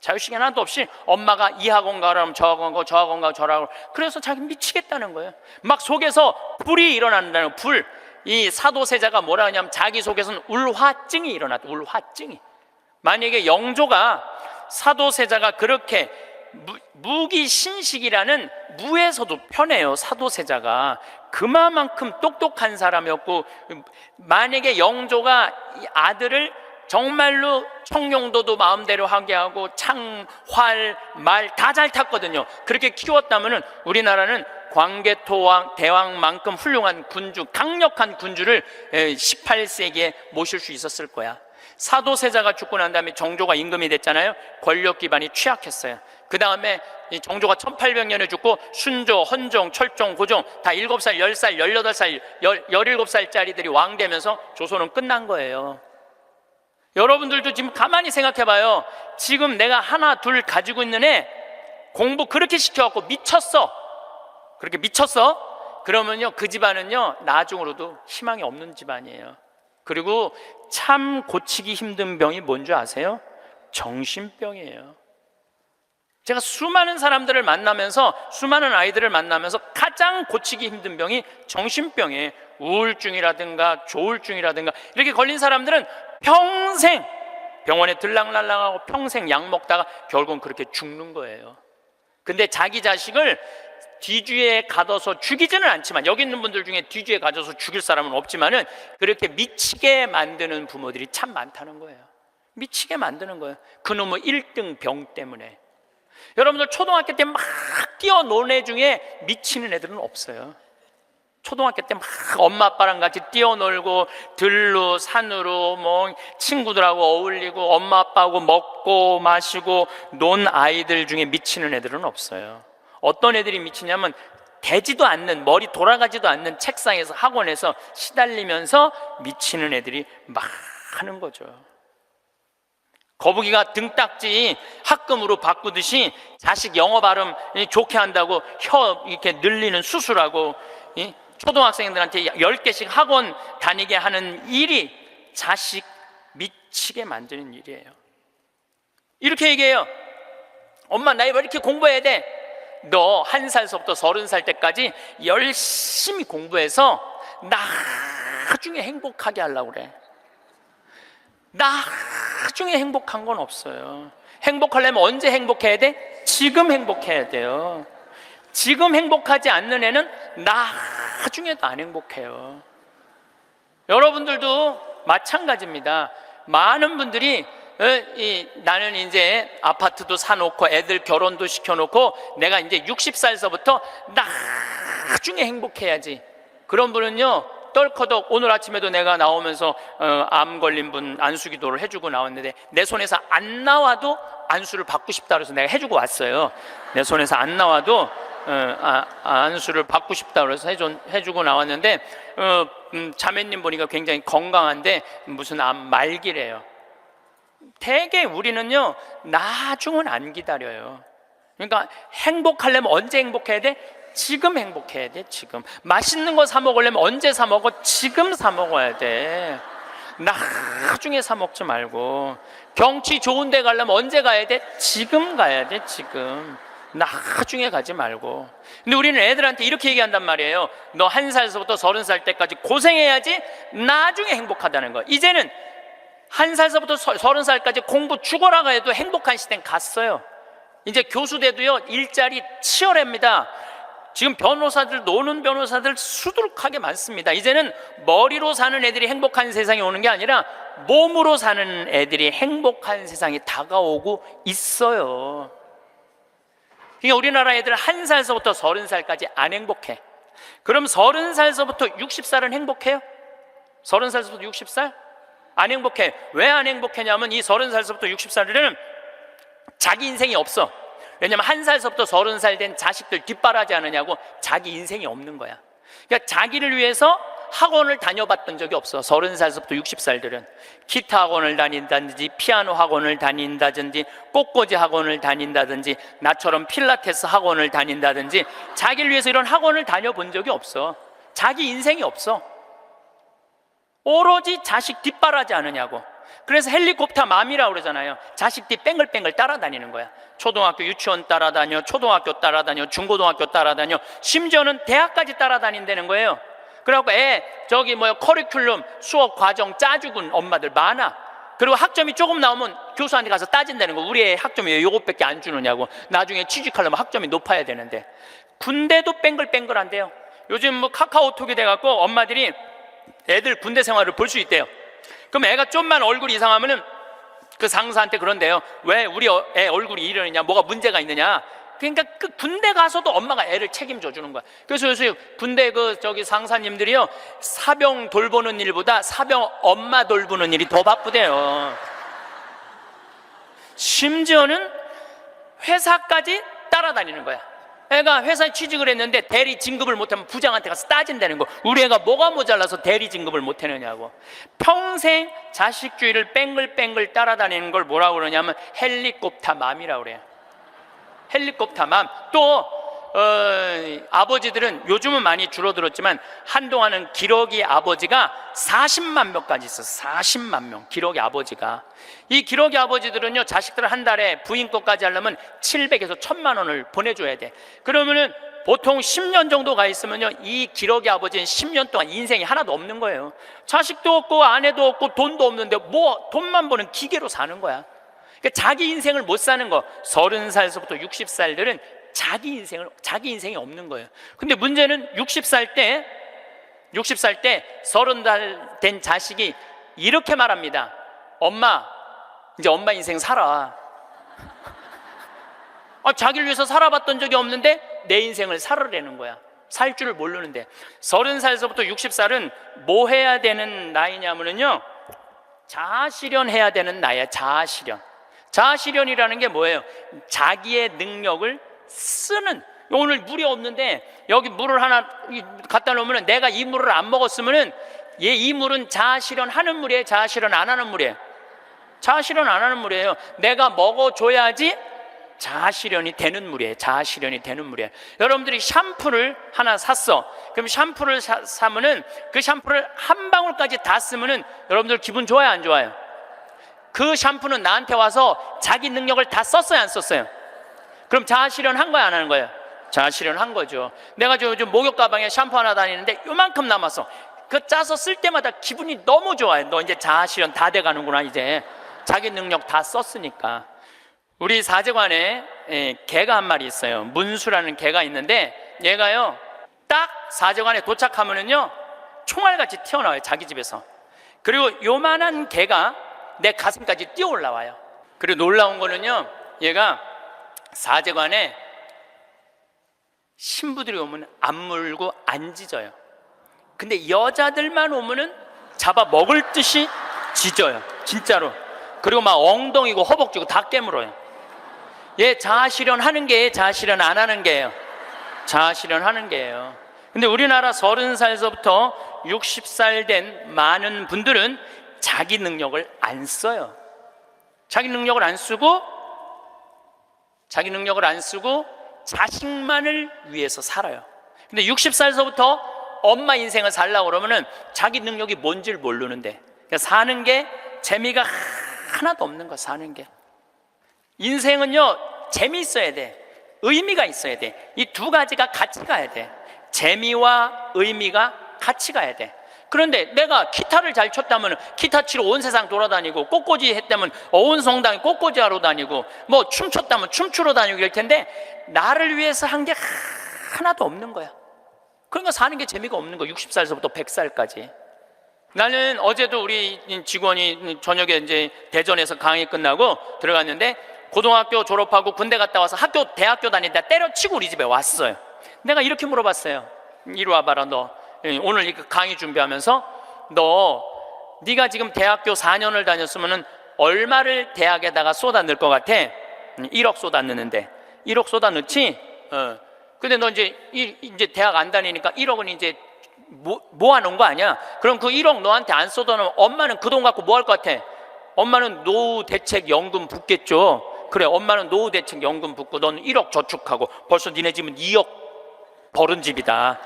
자유시간 하나도 없이 엄마가 이 학원 가라면 저 학원 가고 저 학원 가고 저 학원, 그래서 자기 미치겠다는 거예요. 막 속에서 불이 일어난다는 불. 이 사도세자가 뭐라 하냐면 자기 속에서는 울화증이 일어났다. 울화증이. 만약에 영조가 사도세자가 그렇게 무기신식이라는 무에서도 편해요. 사도세자가 그만큼 똑똑한 사람이었고, 만약에 영조가 이 아들을 정말로 청룡도도 마음대로 하게 하고 창, 활, 말 다 잘 탔거든요. 그렇게 키웠다면 우리나라는 광개토왕 대왕만큼 훌륭한 군주, 강력한 군주를 18세기에 모실 수 있었을 거야. 사도세자가 죽고 난 다음에 정조가 임금이 됐잖아요. 권력 기반이 취약했어요. 그 다음에 정조가 1800년에 죽고 순조, 헌종, 철종, 고종 다 7살, 10살, 18살, 17살짜리들이 왕 되면서 조선은 끝난 거예요. 여러분들도 지금 가만히 생각해 봐요. 지금 내가 하나 둘 가지고 있는 애 공부 그렇게 시켜갖고 미쳤어. 그렇게 미쳤어? 그러면요 그 집안은요 나중으로도 희망이 없는 집안이에요. 그리고 참 고치기 힘든 병이 뭔지 아세요? 정신병이에요. 제가 수많은 사람들을 만나면서, 수많은 아이들을 만나면서 가장 고치기 힘든 병이 정신병이에요. 우울증이라든가 조울증이라든가 이렇게 걸린 사람들은 평생 병원에 들락날락하고 평생 약 먹다가 결국은 그렇게 죽는 거예요. 근데 자기 자식을 뒤주에 가둬서 죽이지는 않지만, 여기 있는 분들 중에 뒤주에 가둬서 죽일 사람은 없지만은 그렇게 미치게 만드는 부모들이 참 많다는 거예요. 미치게 만드는 거예요. 그놈의 1등 병 때문에. 여러분들 초등학교 때 막 뛰어노는 애 중에 미치는 애들은 없어요. 초등학교 때 막 엄마 아빠랑 같이 뛰어놀고 들로 산으로 뭐 친구들하고 어울리고 엄마 아빠하고 먹고 마시고 논 아이들 중에 미치는 애들은 없어요. 어떤 애들이 미치냐면 되지도 않는, 머리 돌아가지도 않는 책상에서 학원에서 시달리면서 미치는 애들이 많은 거죠. 거북이가 등딱지 학금으로 바꾸듯이 자식 영어 발음 좋게 한다고 혀 이렇게 늘리는 수술하고 초등학생들한테 10개씩 학원 다니게 하는 일이 자식 미치게 만드는 일이에요. 이렇게 얘기해요. 엄마 나 왜 이렇게 공부해야 돼? 너 1살서부터 30살 때까지 열심히 공부해서 나중에 행복하게 하려고 그래. 나중에 행복한 건 없어요. 행복하려면 언제 행복해야 돼? 지금 행복해야 돼요. 지금 행복하지 않는 애는 나중에도 안 행복해요. 여러분들도 마찬가지입니다. 많은 분들이 나는 이제 아파트도 사놓고 애들 결혼도 시켜놓고 내가 이제 60살서부터 나중에 행복해야지. 그런 분은요 떨커덕 오늘 아침에도 내가 나오면서 암 걸린 분 안수기도를 해주고 나왔는데 내 손에서 안 나와도 안수를 받고 싶다 그래서 내가 해주고 왔어요. 내 손에서 안 나와도 안수를 받고 싶다 그래서 해주고 나왔는데 자매님 보니까 굉장히 건강한데 무슨 암 말기래요. 대개 우리는요 나중은 안 기다려요. 그러니까 행복하려면 언제 행복해야 돼? 지금 행복해야 돼. 지금 맛있는 거 사 먹으려면 언제 사 먹어? 지금 사 먹어야 돼. 나중에 사 먹지 말고. 경치 좋은 데 가려면 언제 가야 돼? 지금 가야 돼. 지금. 나중에 가지 말고. 근데 우리는 애들한테 이렇게 얘기한단 말이에요. 너 1살서부터 30살 때까지 고생해야지 나중에 행복하다는 거. 이제는 1살서부터 30살까지 공부 죽어라 해도 행복한 시대는 갔어요. 이제 교수 돼도요 일자리 치열합니다. 지금 변호사들, 노는 변호사들 수두룩하게 많습니다. 이제는 머리로 사는 애들이 행복한 세상이 오는 게 아니라 몸으로 사는 애들이 행복한 세상이 다가오고 있어요. 그러니까 우리나라 애들 1살서부터 30살까지 안 행복해. 그럼 30살서부터 60살은 행복해요? 30살서부터 60살? 안 행복해. 왜 안 행복해냐면 이 30살서부터 60살에는 자기 인생이 없어. 왜냐면 1살서부터 30살 된 자식들 뒷바라지 않느냐고 자기 인생이 없는 거야. 그러니까 자기를 위해서 학원을 다녀봤던 적이 없어. 30살서부터 60살들은 기타 학원을 다닌다든지 피아노 학원을 다닌다든지 꽃꽂이 학원을 다닌다든지 나처럼 필라테스 학원을 다닌다든지 자기를 위해서 이런 학원을 다녀본 적이 없어. 자기 인생이 없어. 오로지 자식 뒷바라지 않느냐고. 그래서 헬리콥터 맘이라고 그러잖아요. 자식 뒤 뺑글뺑글 따라다니는 거야. 초등학교 유치원 따라다녀, 초등학교 따라다녀, 중고등학교 따라다녀, 심지어는 대학까지 따라다닌다는 거예요. 그래갖고 커리큘럼 수업 과정 짜주군 엄마들 많아. 그리고 학점이 조금 나오면 교수한테 가서 따진다는 거. 우리 애 학점이 왜 요것밖에 안 주느냐고. 나중에 취직하려면 학점이 높아야 되는데. 군대도 뺑글뺑글한데요. 요즘 카카오톡이 돼갖고 엄마들이 애들 군대 생활을 볼 수 있대요. 그럼 애가 좀만 얼굴이 이상하면은 그 상사한테 그런대요. 왜 우리 애 얼굴이 이러느냐, 뭐가 문제가 있느냐. 그러니까 그 군대 가서도 엄마가 애를 책임져 주는 거야. 그래서 요새 군대 상사님들이요 사병 돌보는 일보다 사병 엄마 돌보는 일이 더 바쁘대요. 심지어는 회사까지 따라다니는 거야. 애가 회사에 취직을 했는데 대리 진급을 못하면 부장한테 가서 따진다는 거. 우리 애가 뭐가 모자라서 대리 진급을 못하느냐고. 평생 자식주의를 뺑글뺑글 따라다니는 걸 뭐라고 그러냐면 헬리콥터 맘이라고 그래요. 헬리콥터 맘. 또 아버지들은 요즘은 많이 줄어들었지만 한동안은 기러기 아버지가 40만 명까지 있었어. 40만 명 기러기 아버지가. 이 기러기 아버지들은요 자식들 한 달에 부인 것까지 하려면 700에서 1000만 원을 보내줘야 돼. 그러면은 보통 10년 정도 가 있으면요 이 기러기 아버지는 10년 동안 인생이 하나도 없는 거예요. 자식도 없고 아내도 없고 돈도 없는데 뭐 돈만 버는 기계로 사는 거야. 그러니까 자기 인생을 못 사는 거. 30살서부터 60살들은 자기 인생이 없는 거예요. 근데 문제는 60살 때 30살 된 자식이 이렇게 말합니다. 엄마, 이제 엄마 인생 살아. 자기를 위해서 살아봤던 적이 없는데 내 인생을 살으라는 거야. 살 줄을 모르는데. 30살서부터 60살은 뭐 해야 되는 나이냐면요 자아실현해야 되는 나이야. 자아실현이라는 게 뭐예요? 자기의 능력을 쓰는. 오늘 물이 없는데 여기 물을 하나 갖다 놓으면 내가 이 물을 안 먹었으면은 이 물은 자아실현하는 물이에요? 자아실현 안 하는 물이에요? 자아실현 안 하는 물이에요. 내가 먹어줘야지 자아실현이 되는 물이에요. 자아실현이 되는 물이에요. 여러분들이 샴푸를 하나 샀어. 그럼 샴푸를 사면은 그 샴푸를 한 방울까지 다 쓰면은 여러분들 기분 좋아요, 안 좋아요? 그 샴푸는 나한테 와서 자기 능력을 다 썼어요, 안 썼어요? 그럼 자아실현 한 거야, 안 하는 거예요? 자아실현 한 거죠. 내가 요즘 목욕 가방에 샴푸 하나 다니는데 요만큼 남았어. 그 짜서 쓸 때마다 기분이 너무 좋아요. 너 이제 자아실현 다 돼가는구나. 이제 자기 능력 다 썼으니까. 우리 사제관에 개가 한 마리 있어요. 문수라는 개가 있는데 얘가요 딱 사제관에 도착하면은요 총알같이 튀어나와요. 자기 집에서. 그리고 요만한 개가 내 가슴까지 뛰어 올라와요. 그리고 놀라운 거는요 얘가 사제관에 신부들이 오면 안 물고 안 짖어요. 근데 여자들만 오면은 잡아 먹을 듯이 짖어요, 진짜로. 그리고 막 엉덩이고 허벅지고 다 깨물어요. 얘 자아실현 하는 게 자아실현 안 하는 게예요. 자아실현 하는 게예요. 근데 우리나라 30살서부터 60살 된 많은 분들은 자기 능력을 안 써요. 자기 능력을 안 쓰고 자식만을 위해서 살아요. 근데 60살서부터 엄마 인생을 살려고 그러면은 자기 능력이 뭔지를 모르는데, 그러니까 사는 게 재미가 하나도 없는 거야. 사는 게. 인생은요, 재미있어야 돼. 의미가 있어야 돼. 이 두 가지가 같이 가야 돼. 재미와 의미가 같이 가야 돼. 그런데 내가 기타를 잘 쳤다면 기타 치러 온 세상 돌아다니고, 꽃꽂이 했다면 온 성당에 꽃꽂이 하러 다니고, 뭐 춤췄다면 춤추러 다니고 이럴 텐데 나를 위해서 한 게 하나도 없는 거야. 그러니까 사는 게 재미가 없는 거야. 60살서부터 100살까지. 나는 어제도 우리 직원이 저녁에 이제 대전에서 강의 끝나고 들어갔는데, 고등학교 졸업하고 군대 갔다 와서 대학교 다니다 때려치고 우리 집에 왔어요. 내가 이렇게 물어봤어요. 이리 와봐라, 너 오늘 강의 준비하면서 네가 지금 대학교 4년을 다녔으면은 얼마를 대학에다가 쏟아 넣을 것 같아? 1억 쏟아 넣는데. 1억 쏟아 넣지? 근데 너 이제 대학 안 다니니까 1억은 이제 모아놓은 거 아니야? 그럼 그 1억 너한테 안 쏟아놓으면 엄마는 그 돈 갖고 뭐 할 것 같아? 엄마는 노후대책연금 붓겠죠. 그래, 엄마는 노후대책연금 붓고 넌 1억 저축하고 벌써 니네 집은 2억 벌은 집이다.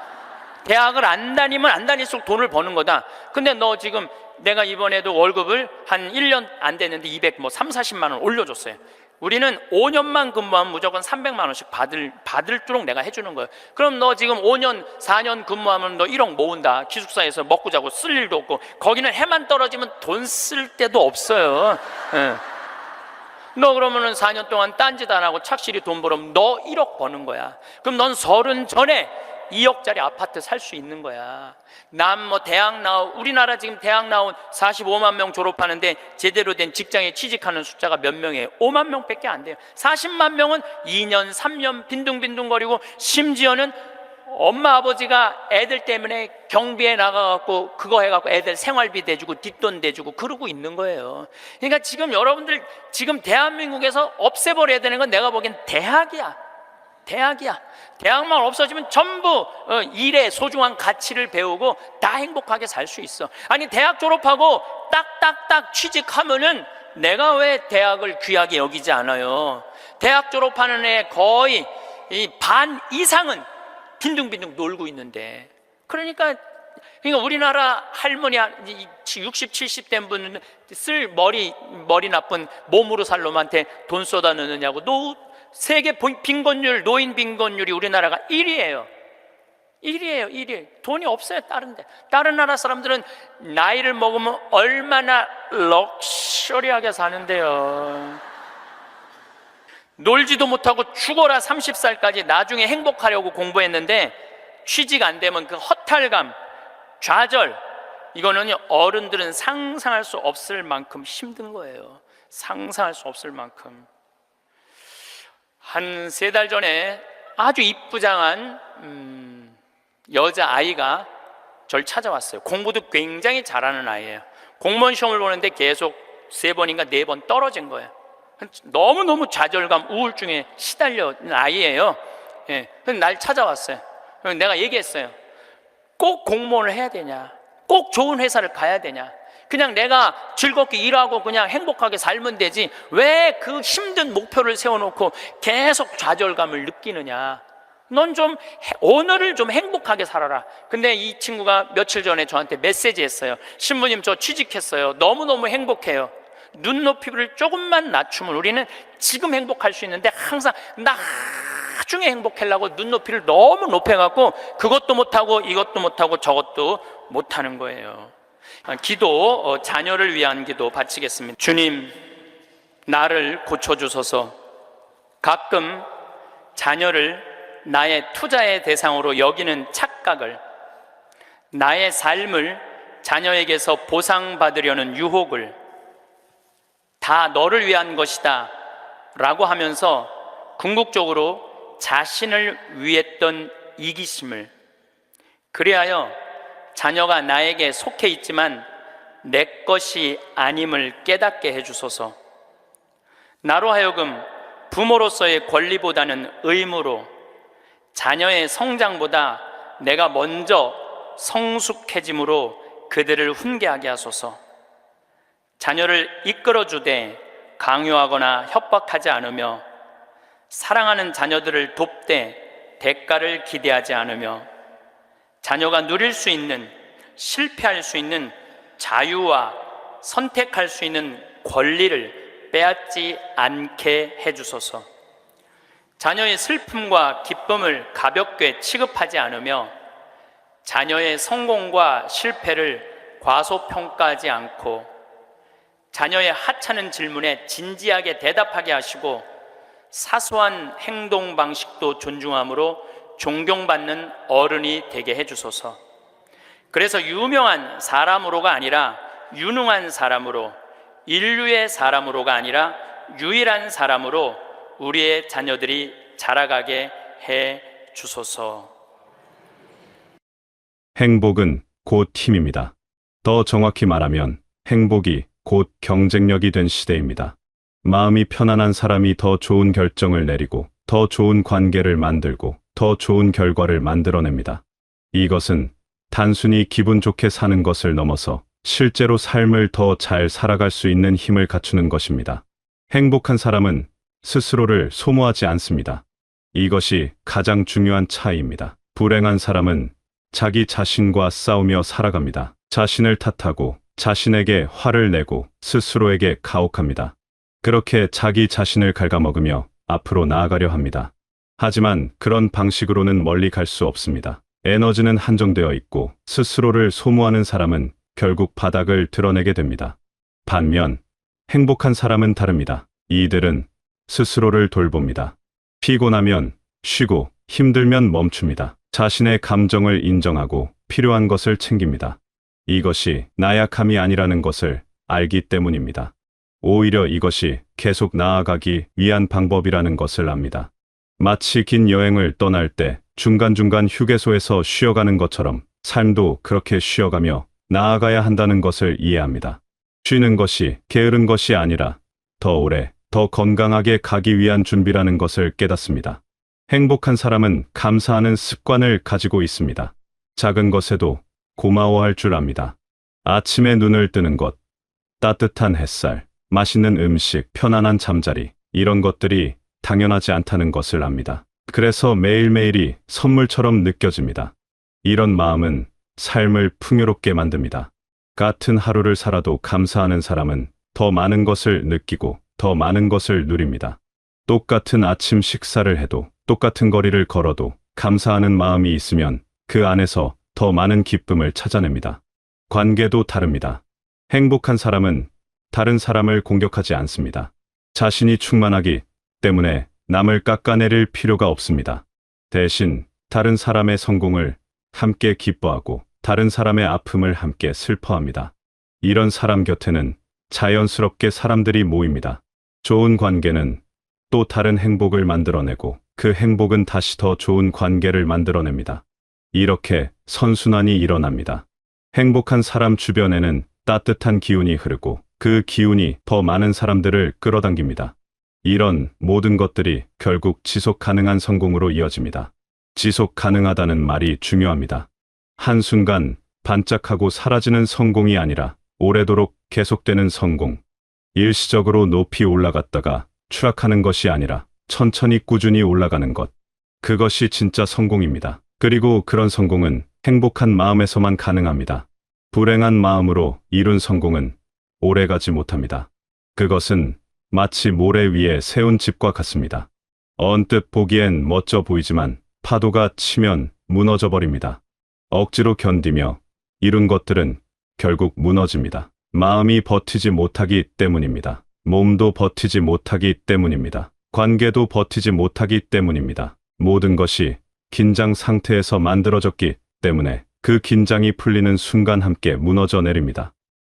대학을 안 다니면 안 다닐수록 돈을 버는 거다. 근데 너 지금 내가 이번에도 월급을 한 1년 안 됐는데 340만 원 올려줬어요. 우리는 5년만 근무하면 무조건 300만 원씩 받을도록 내가 해주는 거예요. 그럼 너 지금 5년, 4년 근무하면 너 1억 모은다. 기숙사에서 먹고 자고 쓸 일도 없고, 거기는 해만 떨어지면 돈 쓸 데도 없어요. 너 그러면은 4년 동안 딴짓 안 하고 착실히 돈 벌으면 너 1억 버는 거야. 그럼 넌 30 전에 2억짜리 아파트 살 수 있는 거야. 우리나라 지금 대학 나온 45만 명 졸업하는데 제대로 된 직장에 취직하는 숫자가 몇 명이에요? 5만 명밖에 안 돼요. 40만 명은 2년, 3년 빈둥빈둥거리고, 심지어는 엄마 아버지가 애들 때문에 경비에 나가갖고 그거 해갖고 애들 생활비 대주고 뒷돈 대주고 그러고 있는 거예요. 그러니까 지금 여러분들 지금 대한민국에서 없애버려야 되는 건 내가 보기엔 대학이야. 대학만 없어지면 전부 일의 소중한 가치를 배우고 다 행복하게 살 수 있어. 아니, 대학 졸업하고 딱딱딱 취직하면은 내가 왜 대학을 귀하게 여기지 않아요? 대학 졸업하는 애 거의 반 이상은 빈둥빈둥 놀고 있는데. 그러니까 우리나라 할머니 60, 70 된 분은 쓸 머리 나쁜 몸으로 살 놈한테 돈 쏟아 넣느냐고. 세계 빈곤율, 노인 빈곤율이 우리나라가 1위예요. 1위. 돈이 없어요. 다른 나라 사람들은 나이를 먹으면 얼마나 럭셔리하게 사는데요. 놀지도 못하고 죽어라 30살까지 나중에 행복하려고 공부했는데 취직 안 되면 그 허탈감, 좌절, 이거는 어른들은 상상할 수 없을 만큼 힘든 거예요. 상상할 수 없을 만큼. 한 3달 전에 아주 이쁘장한 여자아이가 저를 찾아왔어요. 공부도 굉장히 잘하는 아이예요. 공무원 시험을 보는데 계속 3번인가 4번 떨어진 거예요. 너무너무 좌절감, 우울증에 시달려있는 아이예요. 그래서 날 찾아왔어요. 내가 얘기했어요. 꼭 공무원을 해야 되냐? 꼭 좋은 회사를 가야 되냐? 그냥 내가 즐겁게 일하고 그냥 행복하게 살면 되지 왜 그 힘든 목표를 세워놓고 계속 좌절감을 느끼느냐? 넌 좀 오늘을 좀 행복하게 살아라. 근데 이 친구가 며칠 전에 저한테 메시지 했어요. 신부님, 저 취직했어요. 너무너무 행복해요. 눈높이를 조금만 낮추면 우리는 지금 행복할 수 있는데 항상 나중에 행복하려고 눈높이를 너무 높여갖고 그것도 못하고 이것도 못하고 저것도 못하는 거예요. 기도, 자녀를 위한 기도 바치겠습니다. 주님, 나를 고쳐주소서. 가끔 자녀를 나의 투자의 대상으로 여기는 착각을, 나의 삶을 자녀에게서 보상받으려는 유혹을, 다 너를 위한 것이다 라고 하면서 궁극적으로 자신을 위했던 이기심을, 그리하여 자녀가 나에게 속해 있지만 내 것이 아님을 깨닫게 해주소서. 나로 하여금 부모로서의 권리보다는 의무로, 자녀의 성장보다 내가 먼저 성숙해짐으로 그들을 훈계하게 하소서. 자녀를 이끌어주되 강요하거나 협박하지 않으며, 사랑하는 자녀들을 돕되 대가를 기대하지 않으며, 자녀가 누릴 수 있는, 실패할 수 있는 자유와 선택할 수 있는 권리를 빼앗지 않게 해주소서. 자녀의 슬픔과 기쁨을 가볍게 취급하지 않으며, 자녀의 성공과 실패를 과소평가하지 않고, 자녀의 하찮은 질문에 진지하게 대답하게 하시고, 사소한 행동 방식도 존중함으로 존경받는 어른이 되게 해주소서. 그래서 유명한 사람으로가 아니라 유능한 사람으로, 인류의 사람으로가 아니라 유일한 사람으로 우리의 자녀들이 자라가게 해 주소서. 행복은 곧 힘입니다. 더 정확히 말하면 행복이 곧 경쟁력이 된 시대입니다. 마음이 편안한 사람이 더 좋은 결정을 내리고, 더 좋은 관계를 만들고, 더 좋은 결과를 만들어냅니다. 이것은 단순히 기분 좋게 사는 것을 넘어서 실제로 삶을 더 잘 살아갈 수 있는 힘을 갖추는 것입니다. 행복한 사람은 스스로를 소모하지 않습니다. 이것이 가장 중요한 차이입니다. 불행한 사람은 자기 자신과 싸우며 살아갑니다. 자신을 탓하고, 자신에게 화를 내고, 스스로에게 가혹합니다. 그렇게 자기 자신을 갉아먹으며 앞으로 나아가려 합니다. 하지만 그런 방식으로는 멀리 갈 수 없습니다. 에너지는 한정되어 있고, 스스로를 소모하는 사람은 결국 바닥을 드러내게 됩니다. 반면 행복한 사람은 다릅니다. 이들은 스스로를 돌봅니다. 피곤하면 쉬고, 힘들면 멈춥니다. 자신의 감정을 인정하고 필요한 것을 챙깁니다. 이것이 나약함이 아니라는 것을 알기 때문입니다. 오히려 이것이 계속 나아가기 위한 방법이라는 것을 압니다. 마치 긴 여행을 떠날 때 중간중간 휴게소에서 쉬어가는 것처럼 삶도 그렇게 쉬어가며 나아가야 한다는 것을 이해합니다. 쉬는 것이 게으른 것이 아니라 더 오래, 더 건강하게 가기 위한 준비라는 것을 깨닫습니다. 행복한 사람은 감사하는 습관을 가지고 있습니다. 작은 것에도 고마워할 줄 압니다. 아침에 눈을 뜨는 것, 따뜻한 햇살, 맛있는 음식, 편안한 잠자리, 이런 것들이 당연하지 않다는 것을 압니다. 그래서 매일매일이 선물처럼 느껴집니다. 이런 마음은 삶을 풍요롭게 만듭니다. 같은 하루를 살아도 감사하는 사람은 더 많은 것을 느끼고 더 많은 것을 누립니다. 똑같은 아침 식사를 해도, 똑같은 거리를 걸어도 감사하는 마음이 있으면 그 안에서 더 많은 기쁨을 찾아냅니다. 관계도 다릅니다. 행복한 사람은 다른 사람을 공격하지 않습니다. 자신이 충만하기 때문에 남을 깎아내릴 필요가 없습니다. 대신 다른 사람의 성공을 함께 기뻐하고, 다른 사람의 아픔을 함께 슬퍼합니다. 이런 사람 곁에는 자연스럽게 사람들이 모입니다. 좋은 관계는 또 다른 행복을 만들어내고, 그 행복은 다시 더 좋은 관계를 만들어냅니다. 이렇게 선순환이 일어납니다. 행복한 사람 주변에는 따뜻한 기운이 흐르고, 그 기운이 더 많은 사람들을 끌어당깁니다. 이런 모든 것들이 결국 지속 가능한 성공으로 이어집니다. 지속 가능하다는 말이 중요합니다. 한순간 반짝하고 사라지는 성공이 아니라 오래도록 계속되는 성공. 일시적으로 높이 올라갔다가 추락하는 것이 아니라 천천히 꾸준히 올라가는 것. 그것이 진짜 성공입니다. 그리고 그런 성공은 행복한 마음에서만 가능합니다. 불행한 마음으로 이룬 성공은 오래가지 못합니다. 그것은 마치 모래 위에 세운 집과 같습니다. 언뜻 보기엔 멋져 보이지만 파도가 치면 무너져 버립니다. 억지로 견디며 이룬 것들은 결국 무너집니다. 마음이 버티지 못하기 때문입니다. 몸도 버티지 못하기 때문입니다. 관계도 버티지 못하기 때문입니다. 모든 것이 긴장 상태에서 만들어졌기 때문에 그 긴장이 풀리는 순간 함께 무너져 내립니다.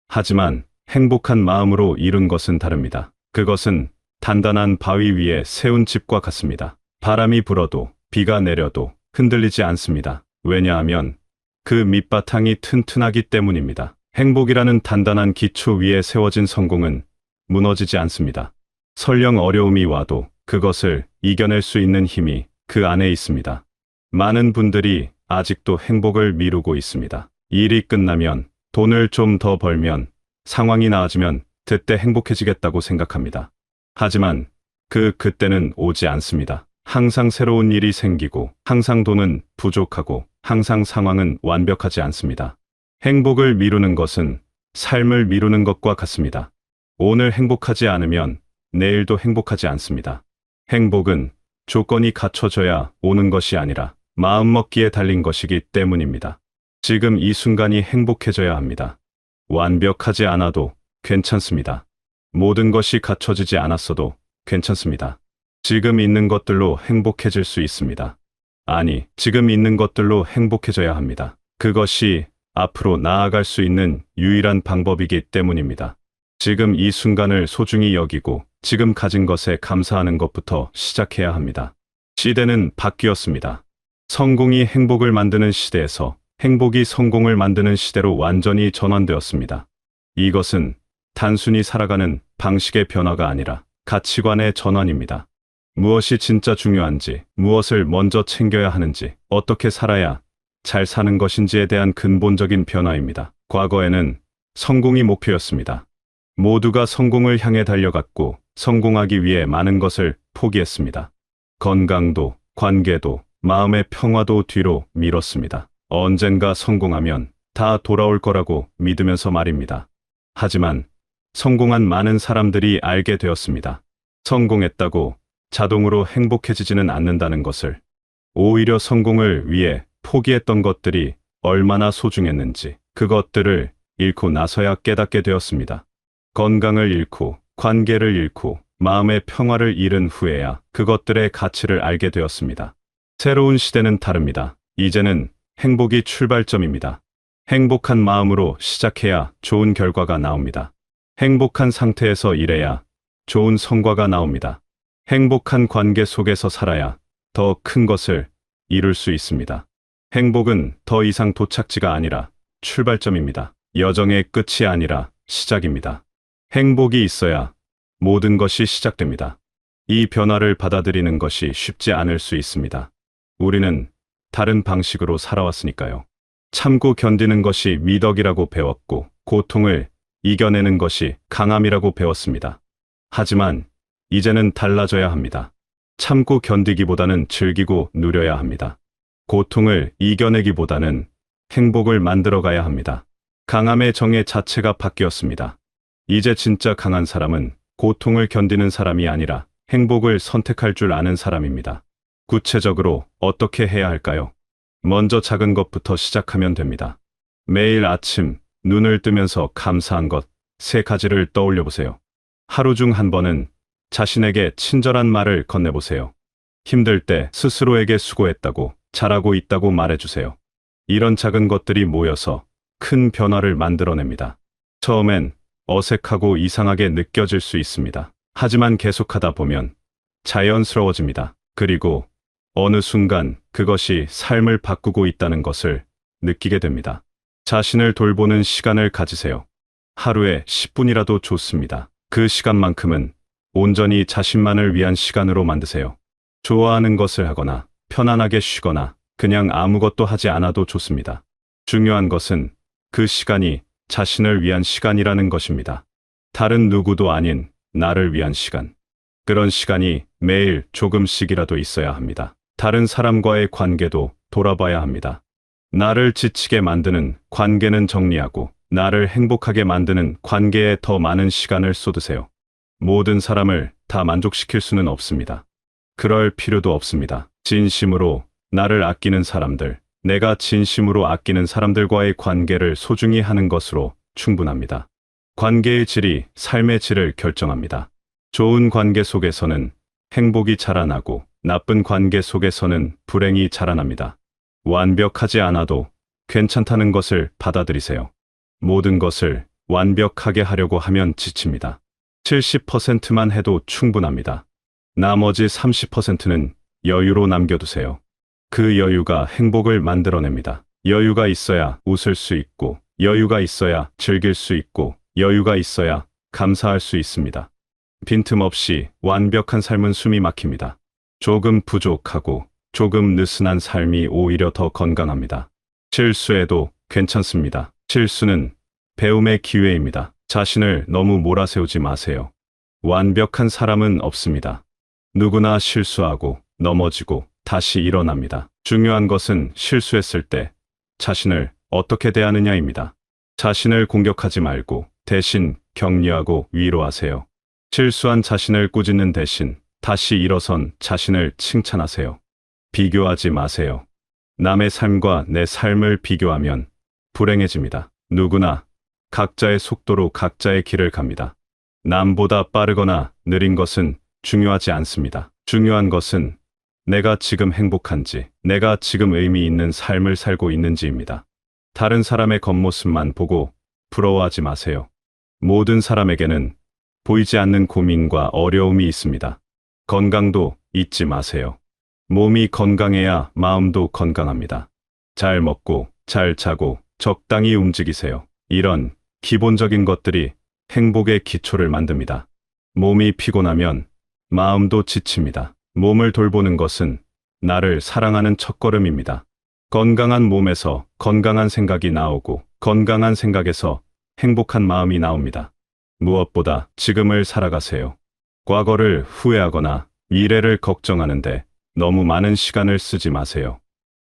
하지만 행복한 마음으로 이룬 것은 다릅니다. 그것은 단단한 바위 위에 세운 집과 같습니다. 바람이 불어도 비가 내려도 흔들리지 않습니다. 왜냐하면 그 밑바탕이 튼튼하기 때문입니다. 행복이라는 단단한 기초 위에 세워진 성공은 무너지지 않습니다. 설령 어려움이 와도 그것을 이겨낼 수 있는 힘이 그 안에 있습니다. 많은 분들이 아직도 행복을 미루고 있습니다. 일이 끝나면, 돈을 좀 더 벌면, 상황이 나아지면 그때 행복해지겠다고 생각합니다. 하지만 그때는 오지 않습니다. 항상 새로운 일이 생기고, 항상 돈은 부족하고, 항상 상황은 완벽하지 않습니다. 행복을 미루는 것은 삶을 미루는 것과 같습니다. 오늘 행복하지 않으면 내일도 행복하지 않습니다. 행복은 조건이 갖춰져야 오는 것이 아니라 마음먹기에 달린 것이기 때문입니다. 지금 이 순간이 행복해져야 합니다. 완벽하지 않아도 괜찮습니다. 모든 것이 갖춰지지 않았어도 괜찮습니다. 지금 있는 것들로 행복해질 수 있습니다. 아니, 지금 있는 것들로 행복해져야 합니다. 그것이 앞으로 나아갈 수 있는 유일한 방법이기 때문입니다. 지금 이 순간을 소중히 여기고 지금 가진 것에 감사하는 것부터 시작해야 합니다. 시대는 바뀌었습니다. 성공이 행복을 만드는 시대에서 행복이 성공을 만드는 시대로 완전히 전환되었습니다. 이것은 단순히 살아가는 방식의 변화가 아니라 가치관의 전환입니다. 무엇이 진짜 중요한지, 무엇을 먼저 챙겨야 하는지, 어떻게 살아야 잘 사는 것인지에 대한 근본적인 변화입니다. 과거에는 성공이 목표였습니다. 모두가 성공을 향해 달려갔고 성공하기 위해 많은 것을 포기했습니다. 건강도, 관계도, 마음의 평화도 뒤로 미뤘습니다. 언젠가 성공하면 다 돌아올 거라고 믿으면서 말입니다. 하지만 성공한 많은 사람들이 알게 되었습니다. 성공했다고 자동으로 행복해지지는 않는다는 것을. 오히려 성공을 위해 포기했던 것들이 얼마나 소중했는지 그것들을 잃고 나서야 깨닫게 되었습니다. 건강을 잃고 관계를 잃고 마음의 평화를 잃은 후에야 그것들의 가치를 알게 되었습니다. 새로운 시대는 다릅니다. 이제는 행복이 출발점입니다. 행복한 마음으로 시작해야 좋은 결과가 나옵니다. 행복한 상태에서 일해야 좋은 성과가 나옵니다. 행복한 관계 속에서 살아야 더 큰 것을 이룰 수 있습니다. 행복은 더 이상 도착지가 아니라 출발점입니다. 여정의 끝이 아니라 시작입니다. 행복이 있어야 모든 것이 시작됩니다. 이 변화를 받아들이는 것이 쉽지 않을 수 있습니다. 우리는 다른 방식으로 살아왔으니까요. 참고 견디는 것이 미덕이라고 배웠고, 고통을 이겨내는 것이 강함이라고 배웠습니다. 하지만 이제는 달라져야 합니다. 참고 견디기보다는 즐기고 누려야 합니다. 고통을 이겨내기보다는 행복을 만들어가야 합니다. 강함의 정의 자체가 바뀌었습니다. 이제 진짜 강한 사람은 고통을 견디는 사람이 아니라 행복을 선택할 줄 아는 사람입니다. 구체적으로 어떻게 해야 할까요? 먼저 작은 것부터 시작하면 됩니다. 매일 아침 눈을 뜨면서 감사한 것 3가지를 떠올려 보세요. 하루 중 한 번은 자신에게 친절한 말을 건네보세요. 힘들 때 스스로에게 수고했다고, 잘하고 있다고 말해주세요. 이런 작은 것들이 모여서 큰 변화를 만들어냅니다. 처음엔 어색하고 이상하게 느껴질 수 있습니다. 하지만 계속하다 보면 자연스러워집니다. 그리고 어느 순간 그것이 삶을 바꾸고 있다는 것을 느끼게 됩니다. 자신을 돌보는 시간을 가지세요. 하루에 10분이라도 좋습니다. 그 시간만큼은 온전히 자신만을 위한 시간으로 만드세요. 좋아하는 것을 하거나 편안하게 쉬거나 그냥 아무것도 하지 않아도 좋습니다. 중요한 것은 그 시간이 자신을 위한 시간이라는 것입니다. 다른 누구도 아닌 나를 위한 시간. 그런 시간이 매일 조금씩이라도 있어야 합니다. 다른 사람과의 관계도 돌아봐야 합니다. 나를 지치게 만드는 관계는 정리하고 나를 행복하게 만드는 관계에 더 많은 시간을 쏟으세요. 모든 사람을 다 만족시킬 수는 없습니다. 그럴 필요도 없습니다. 진심으로 나를 아끼는 사람들, 내가 진심으로 아끼는 사람들과의 관계를 소중히 하는 것으로 충분합니다. 관계의 질이 삶의 질을 결정합니다. 좋은 관계 속에서는 행복이 자라나고 나쁜 관계 속에서는 불행이 자라납니다. 완벽하지 않아도 괜찮다는 것을 받아들이세요. 모든 것을 완벽하게 하려고 하면 지칩니다. 70%만 해도 충분합니다. 나머지 30%는 여유로 남겨두세요. 그 여유가 행복을 만들어냅니다. 여유가 있어야 웃을 수 있고, 여유가 있어야 즐길 수 있고, 여유가 있어야 감사할 수 있습니다. 빈틈없이 완벽한 삶은 숨이 막힙니다. 조금 부족하고 조금 느슨한 삶이 오히려 더 건강합니다. 실수해도 괜찮습니다. 실수는 배움의 기회입니다. 자신을 너무 몰아세우지 마세요. 완벽한 사람은 없습니다. 누구나 실수하고 넘어지고 다시 일어납니다. 중요한 것은 실수했을 때 자신을 어떻게 대하느냐입니다. 자신을 공격하지 말고 대신 격려하고 위로하세요. 실수한 자신을 꾸짖는 대신 다시 일어선 자신을 칭찬하세요. 비교하지 마세요. 남의 삶과 내 삶을 비교하면 불행해집니다. 누구나 각자의 속도로 각자의 길을 갑니다. 남보다 빠르거나 느린 것은 중요하지 않습니다. 중요한 것은 내가 지금 행복한지, 내가 지금 의미 있는 삶을 살고 있는지입니다. 다른 사람의 겉모습만 보고 부러워하지 마세요. 모든 사람에게는 보이지 않는 고민과 어려움이 있습니다. 건강도 잊지 마세요. 몸이 건강해야 마음도 건강합니다. 잘 먹고, 잘 자고, 적당히 움직이세요. 이런 기본적인 것들이 행복의 기초를 만듭니다. 몸이 피곤하면 마음도 지칩니다. 몸을 돌보는 것은 나를 사랑하는 첫걸음입니다. 건강한 몸에서 건강한 생각이 나오고, 건강한 생각에서 행복한 마음이 나옵니다. 무엇보다 지금을 살아가세요. 과거를 후회하거나 미래를 걱정하는데 너무 많은 시간을 쓰지 마세요.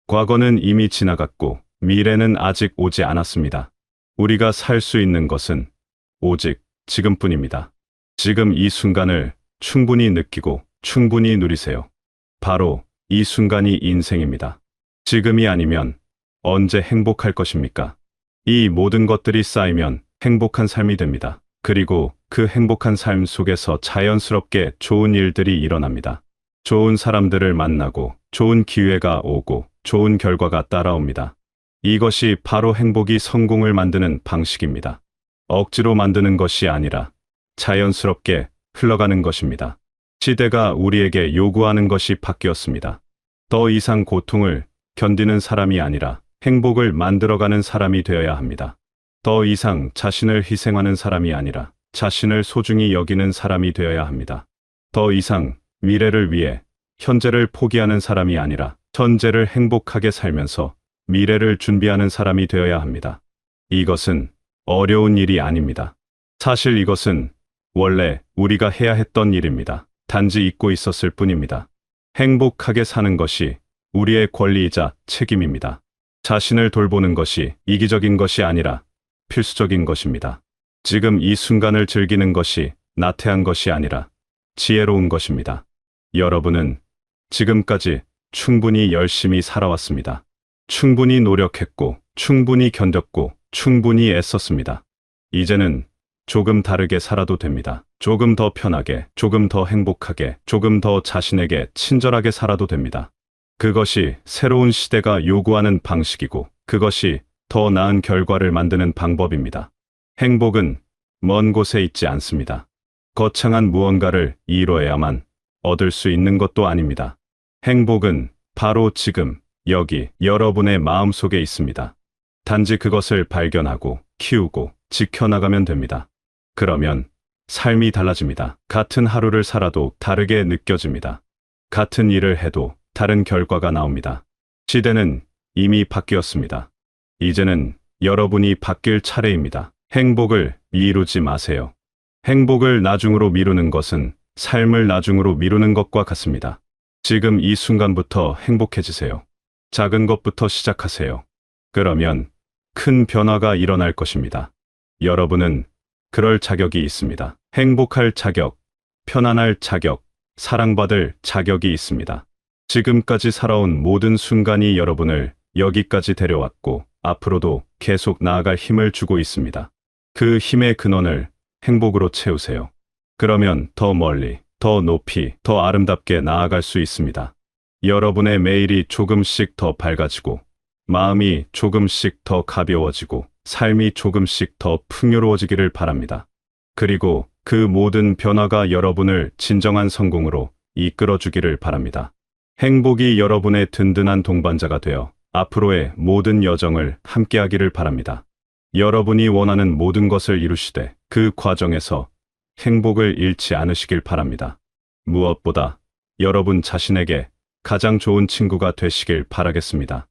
과거는 이미 지나갔고 미래는 아직 오지 않았습니다. 우리가 살 수 있는 것은 오직 지금뿐입니다. 지금 이 순간을 충분히 느끼고 충분히 누리세요. 바로 이 순간이 인생입니다. 지금이 아니면 언제 행복할 것입니까? 이 모든 것들이 쌓이면 행복한 삶이 됩니다. 그리고 그 행복한 삶 속에서 자연스럽게 좋은 일들이 일어납니다. 좋은 사람들을 만나고 좋은 기회가 오고 좋은 결과가 따라옵니다. 이것이 바로 행복이 성공을 만드는 방식입니다. 억지로 만드는 것이 아니라 자연스럽게 흘러가는 것입니다. 시대가 우리에게 요구하는 것이 바뀌었습니다. 더 이상 고통을 견디는 사람이 아니라 행복을 만들어가는 사람이 되어야 합니다. 더 이상 자신을 희생하는 사람이 아니라 자신을 소중히 여기는 사람이 되어야 합니다. 더 이상 미래를 위해 현재를 포기하는 사람이 아니라 현재를 행복하게 살면서 미래를 준비하는 사람이 되어야 합니다. 이것은 어려운 일이 아닙니다. 사실 이것은 원래 우리가 해야 했던 일입니다. 단지 잊고 있었을 뿐입니다. 행복하게 사는 것이 우리의 권리이자 책임입니다. 자신을 돌보는 것이 이기적인 것이 아니라 필수적인 것입니다. 지금 이 순간을 즐기는 것이 나태한 것이 아니라 지혜로운 것입니다. 여러분은 지금까지 충분히 열심히 살아왔습니다. 충분히 노력했고, 충분히 견뎠고, 충분히 애썼습니다. 이제는 조금 다르게 살아도 됩니다. 조금 더 편하게, 조금 더 행복하게, 조금 더 자신에게 친절하게 살아도 됩니다. 그것이 새로운 시대가 요구하는 방식이고, 그것이 더 나은 결과를 만드는 방법입니다. 행복은 먼 곳에 있지 않습니다. 거창한 무언가를 이뤄야만 얻을 수 있는 것도 아닙니다. 행복은 바로 지금, 여기, 여러분의 마음속에 있습니다. 단지 그것을 발견하고, 키우고, 지켜나가면 됩니다. 그러면 삶이 달라집니다. 같은 하루를 살아도 다르게 느껴집니다. 같은 일을 해도 다른 결과가 나옵니다. 시대는 이미 바뀌었습니다. 이제는 여러분이 바뀔 차례입니다. 행복을 미루지 마세요. 행복을 나중으로 미루는 것은 삶을 나중으로 미루는 것과 같습니다. 지금 이 순간부터 행복해지세요. 작은 것부터 시작하세요. 그러면 큰 변화가 일어날 것입니다. 여러분은 그럴 자격이 있습니다. 행복할 자격, 편안할 자격, 사랑받을 자격이 있습니다. 지금까지 살아온 모든 순간이 여러분을 여기까지 데려왔고 앞으로도 계속 나아갈 힘을 주고 있습니다. 그 힘의 근원을 행복으로 채우세요. 그러면 더 멀리, 더 높이, 더 아름답게 나아갈 수 있습니다. 여러분의 매일이 조금씩 더 밝아지고 마음이 조금씩 더 가벼워지고 삶이 조금씩 더 풍요로워지기를 바랍니다. 그리고 그 모든 변화가 여러분을 진정한 성공으로 이끌어주기를 바랍니다. 행복이 여러분의 든든한 동반자가 되어 앞으로의 모든 여정을 함께하기를 바랍니다. 여러분이 원하는 모든 것을 이루시되 그 과정에서 행복을 잃지 않으시길 바랍니다. 무엇보다 여러분 자신에게 가장 좋은 친구가 되시길 바라겠습니다.